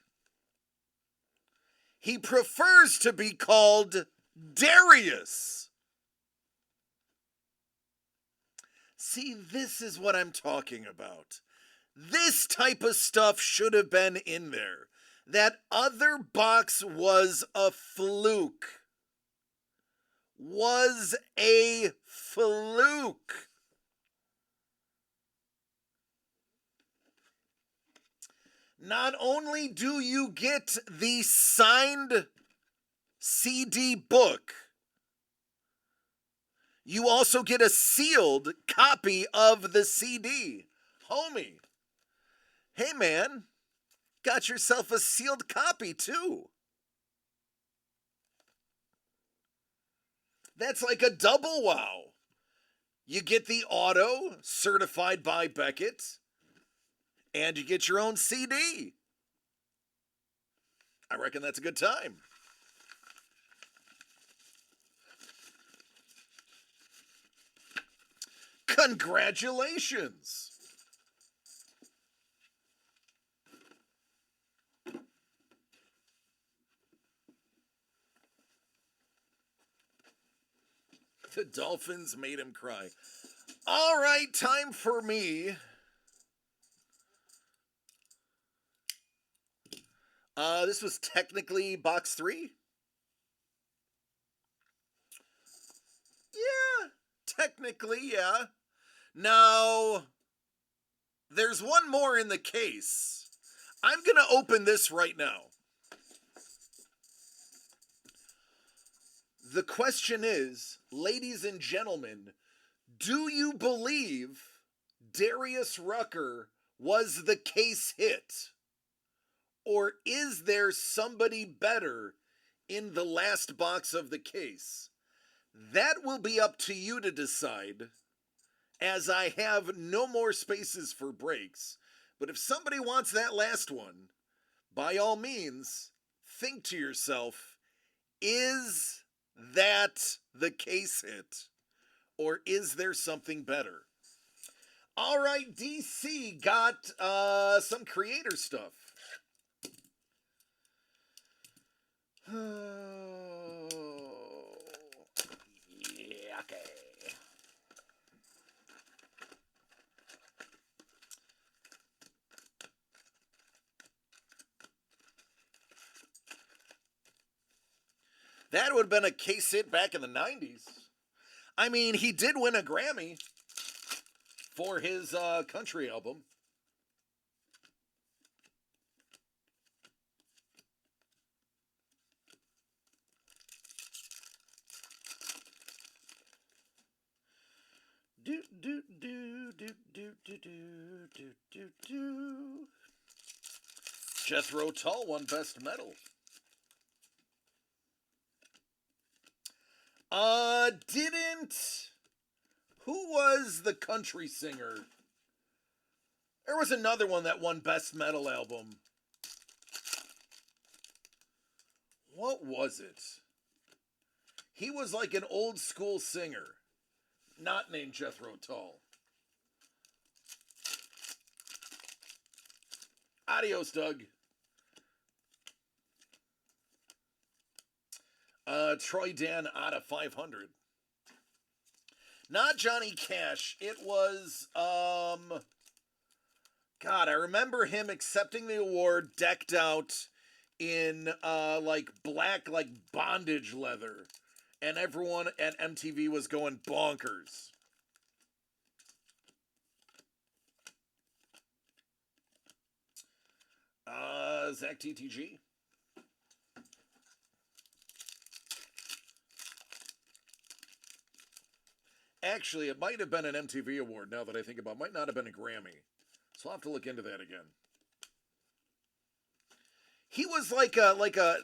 He prefers to be called Darius. See, this is what I'm talking about. This type of stuff should have been in there. That other box was a fluke. Was a fluke. Not only do you get the signed CD book, you also get a sealed copy of the CD. Homie, hey man, got yourself a sealed copy too. That's like a double wow. You get the auto certified by Beckett, and you get your own CD. I reckon that's a good time. Congratulations. The Dolphins made him cry. All right, time for me. This was technically box 3. Yeah, technically, yeah. Now, there's one more in the case. I'm going to open this right now. The question is, ladies and gentlemen, do you believe Darius Rucker was the case hit? Or is there somebody better in the last box of the case? That will be up to you to decide, as I have no more spaces for breaks. But if somebody wants that last one, by all means, think to yourself, is that the case hit? Or is there something better? All right, DC got some creator stuff. Yeah, okay. That would have been a case hit back in the 90s. I mean, he did win a Grammy for his country album. Do do do do do do do do do do. Jethro Tull won Best Metal. Didn't. Who was the country singer? There was another one that won Best Metal Album. What was it? He was like an old school singer, not named Jethro Tull. Adios, Doug. Troy Dan out of 500. Not Johnny Cash. It was, God, I remember him accepting the award decked out in, like, black, like, bondage leather. And everyone at MTV was going bonkers. Zach TTG. Actually, it might have been an MTV award now that I think about it. Might not have been a Grammy. So I'll have to look into that again. He was like a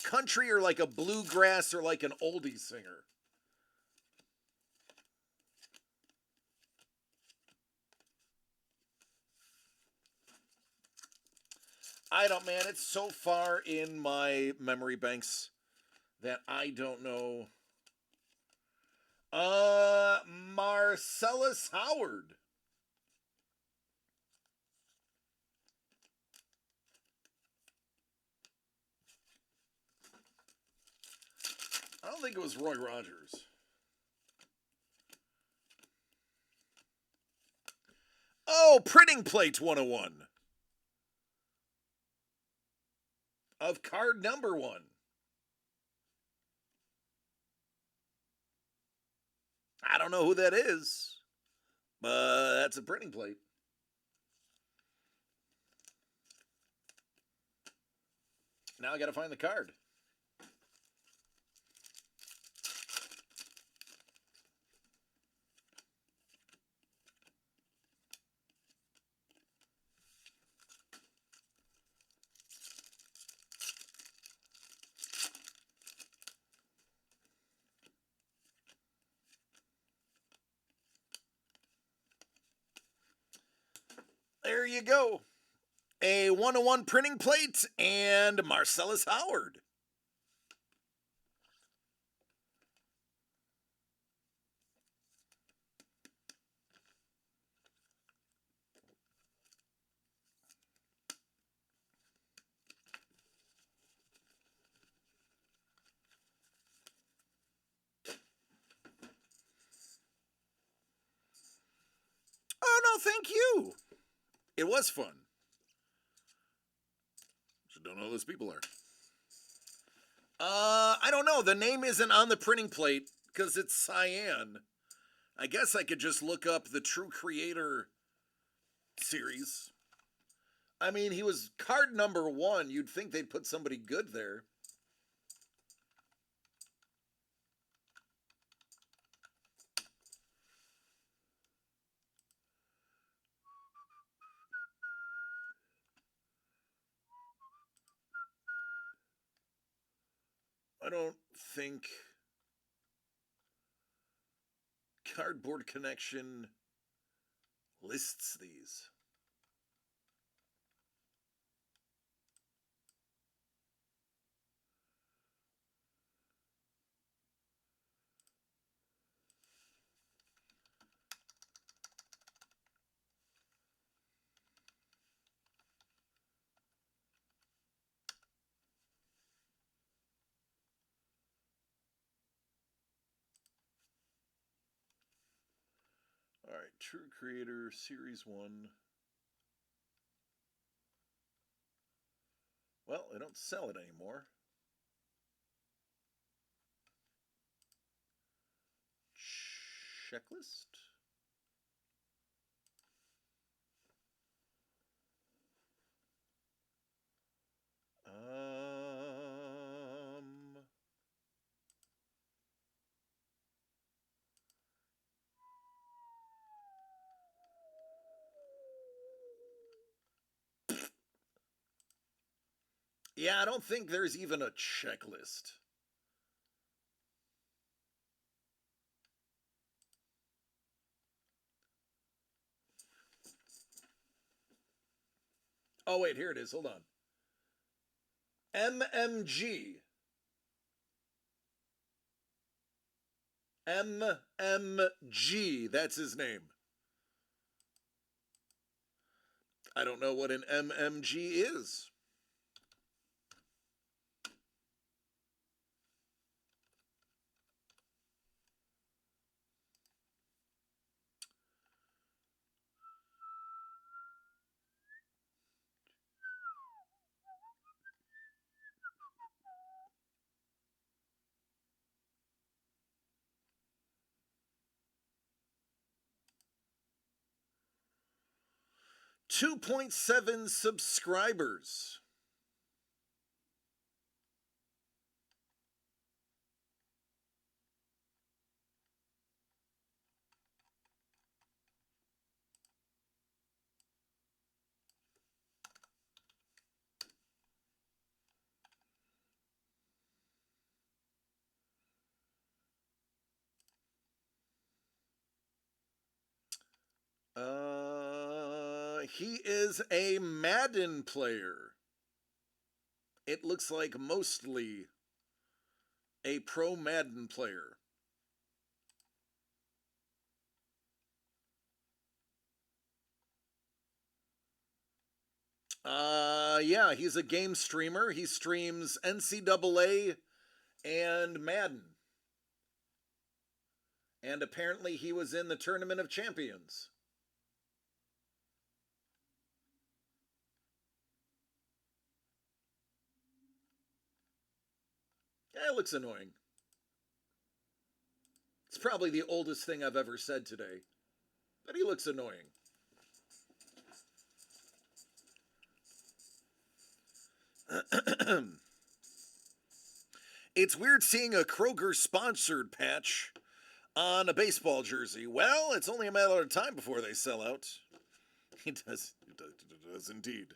country or like a bluegrass or like an oldie singer. I don't, man, it's so far in my memory banks that I don't know. Marcellus Howard. I don't think it was Roy Rogers. Oh, Printing Plate 101. Of card number 1. I don't know who that is, but that's a printing plate. Now I gotta find the card. There you go. A 101 printing plate and Marcellus Howard. Oh, no, thank you. It was fun. Just don't know who those people are. I don't know. The name isn't on the printing plate because it's cyan. I guess I could just look up the True Creator series. I mean, he was card number 1. You'd think they'd put somebody good there. I don't think Cardboard Connection lists these. True Creator Series 1. Well, they don't sell it anymore. Checklist. Yeah, I don't think there's even a checklist. Oh, wait, here it is. Hold on. MMG. MMG. That's his name. I don't know what an MMG is. $2.7 subscribers. He is a Madden player. It looks like mostly a pro Madden player. Yeah, he's a game streamer. He streams NCAA and Madden. And apparently he was in the Tournament of Champions. Yeah, it looks annoying. It's probably the oldest thing I've ever said today. But he looks annoying. It's weird seeing a Kroger sponsored patch on a baseball jersey. Well, it's only a matter of time before they sell out. He does indeed.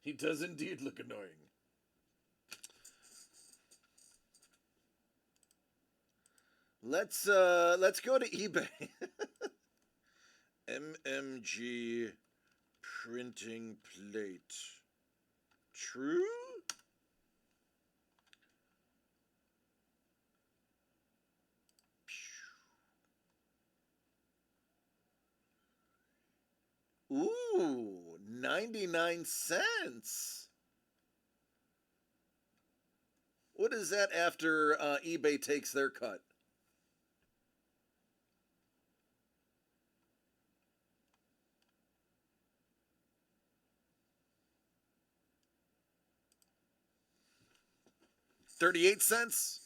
He does indeed look annoying. Let's go to eBay. MMG printing plate. True? Ooh, 99 cents. What is that after eBay takes their cut? $0.38?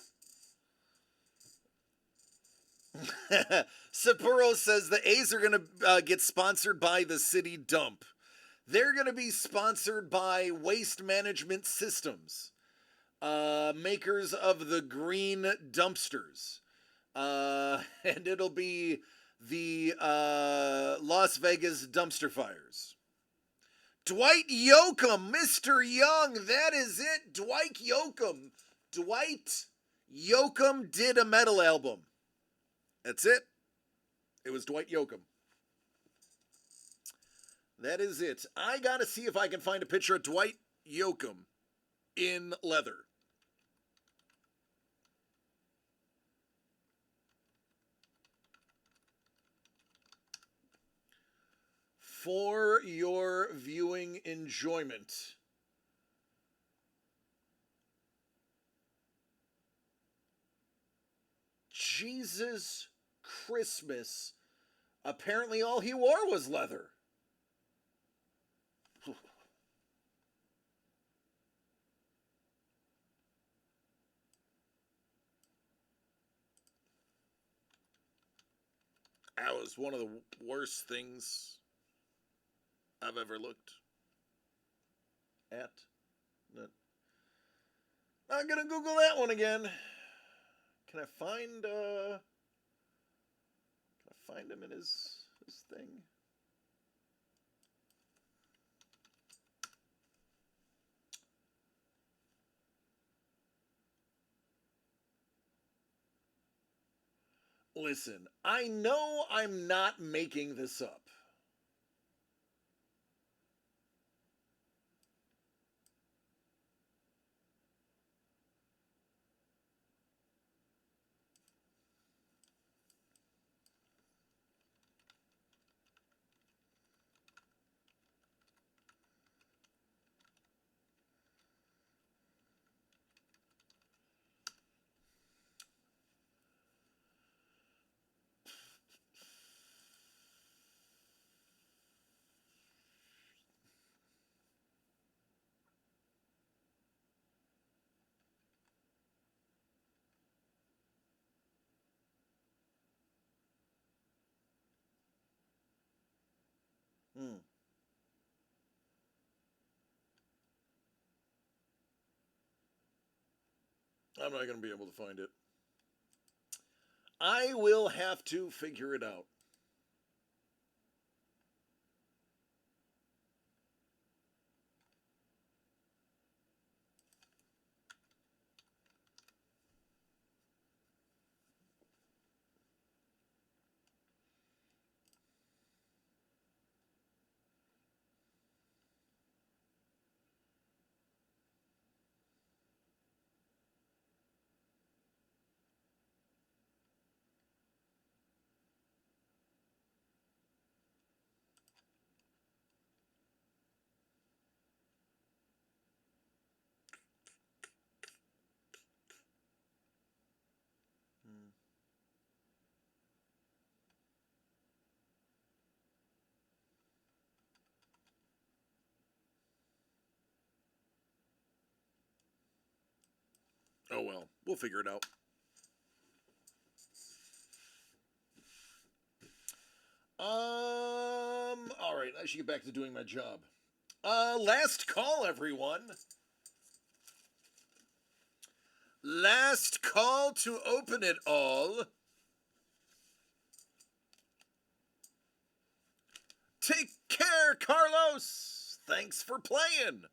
Sapporo says the A's are going to get sponsored by the city dump. They're going to be sponsored by Waste Management Systems, makers of the green dumpsters. And it'll be the Las Vegas dumpster fires. Dwight Yoakam, Mr. Young, that is it. Dwight Yoakam. Dwight Yoakam did a metal album. That's it. It was Dwight Yoakam. That is it. I gotta see if I can find a picture of Dwight Yoakam in leather. For your viewing enjoyment. Jesus Christmas. Apparently, all he wore was leather. That was one of the worst things I've ever looked at. Not gonna Google that one again. Can I find him in his thing? Listen, I know I'm not making this up. Hmm. I'm not going to be able to find it. I will have to figure it out. Hmm. Oh well, we'll figure it out. All right, I should get back to doing my job. Last call, everyone. Last call to open it all. Take care, Carlos. Thanks for playing.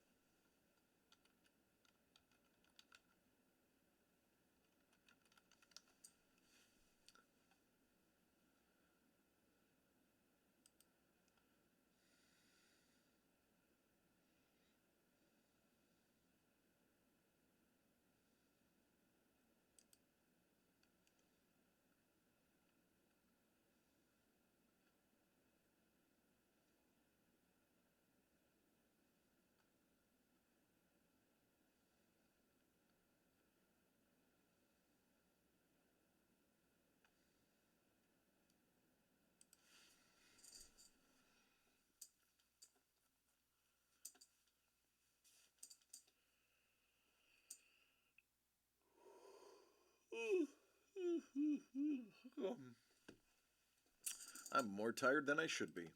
I'm more tired than I should be.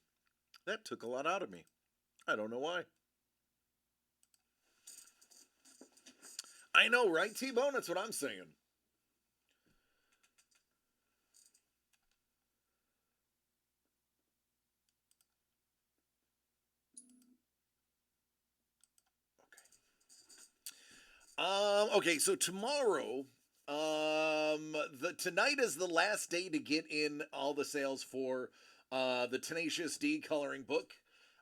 That took a lot out of me. I don't know why. I know, right, T-Bone? That's what I'm saying. Okay, so tomorrow, tonight is the last day to get in all the sales for the Tenacious D coloring book.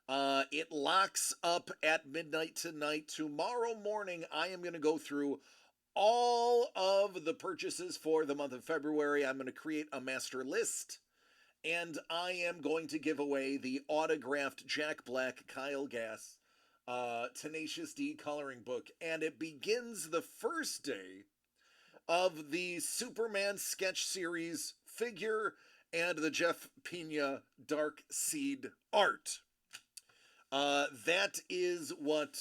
It locks up at midnight tonight. Tomorrow morning, I am going to go through all of the purchases for the month of February. I'm going to create a master list, and I am going to give away the autographed Jack Black Kyle Gass Tenacious D coloring book, and it begins the first day of the Superman sketch series figure and the Jeff Pena Dark Seed art. That is what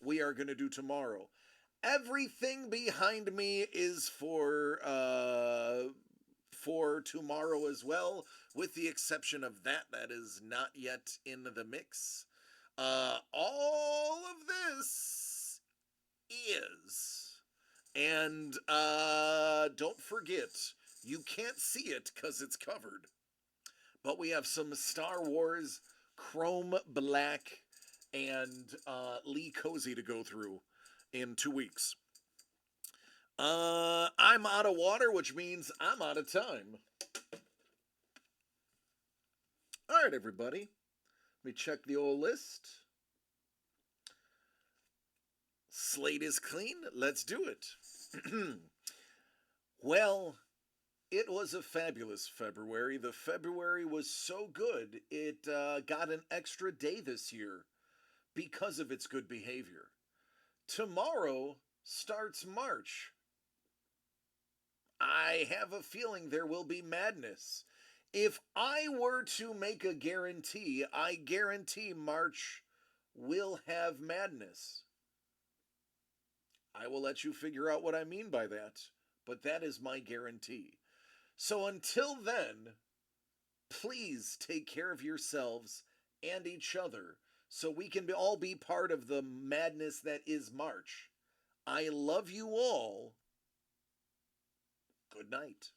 we are going to do tomorrow. Everything behind me is for tomorrow as well, with the exception of that. That is not yet in the mix. All of this is. And don't forget, you can't see it because it's covered. But we have some Star Wars Chrome Black and Lee Cozy to go through in 2 weeks. I'm out of water, which means I'm out of time. All right, everybody. Let me check the old list. Slate is clean. Let's do it. Well, it was a fabulous February. The February was so good, it got an extra day this year because of its good behavior. Tomorrow starts March. I have a feeling there will be madness. If I were to make a guarantee, I guarantee March will have madness. I will let you figure out what I mean by that, but that is my guarantee. So until then, please take care of yourselves and each other so we can all be part of the madness that is March. I love you all. Good night.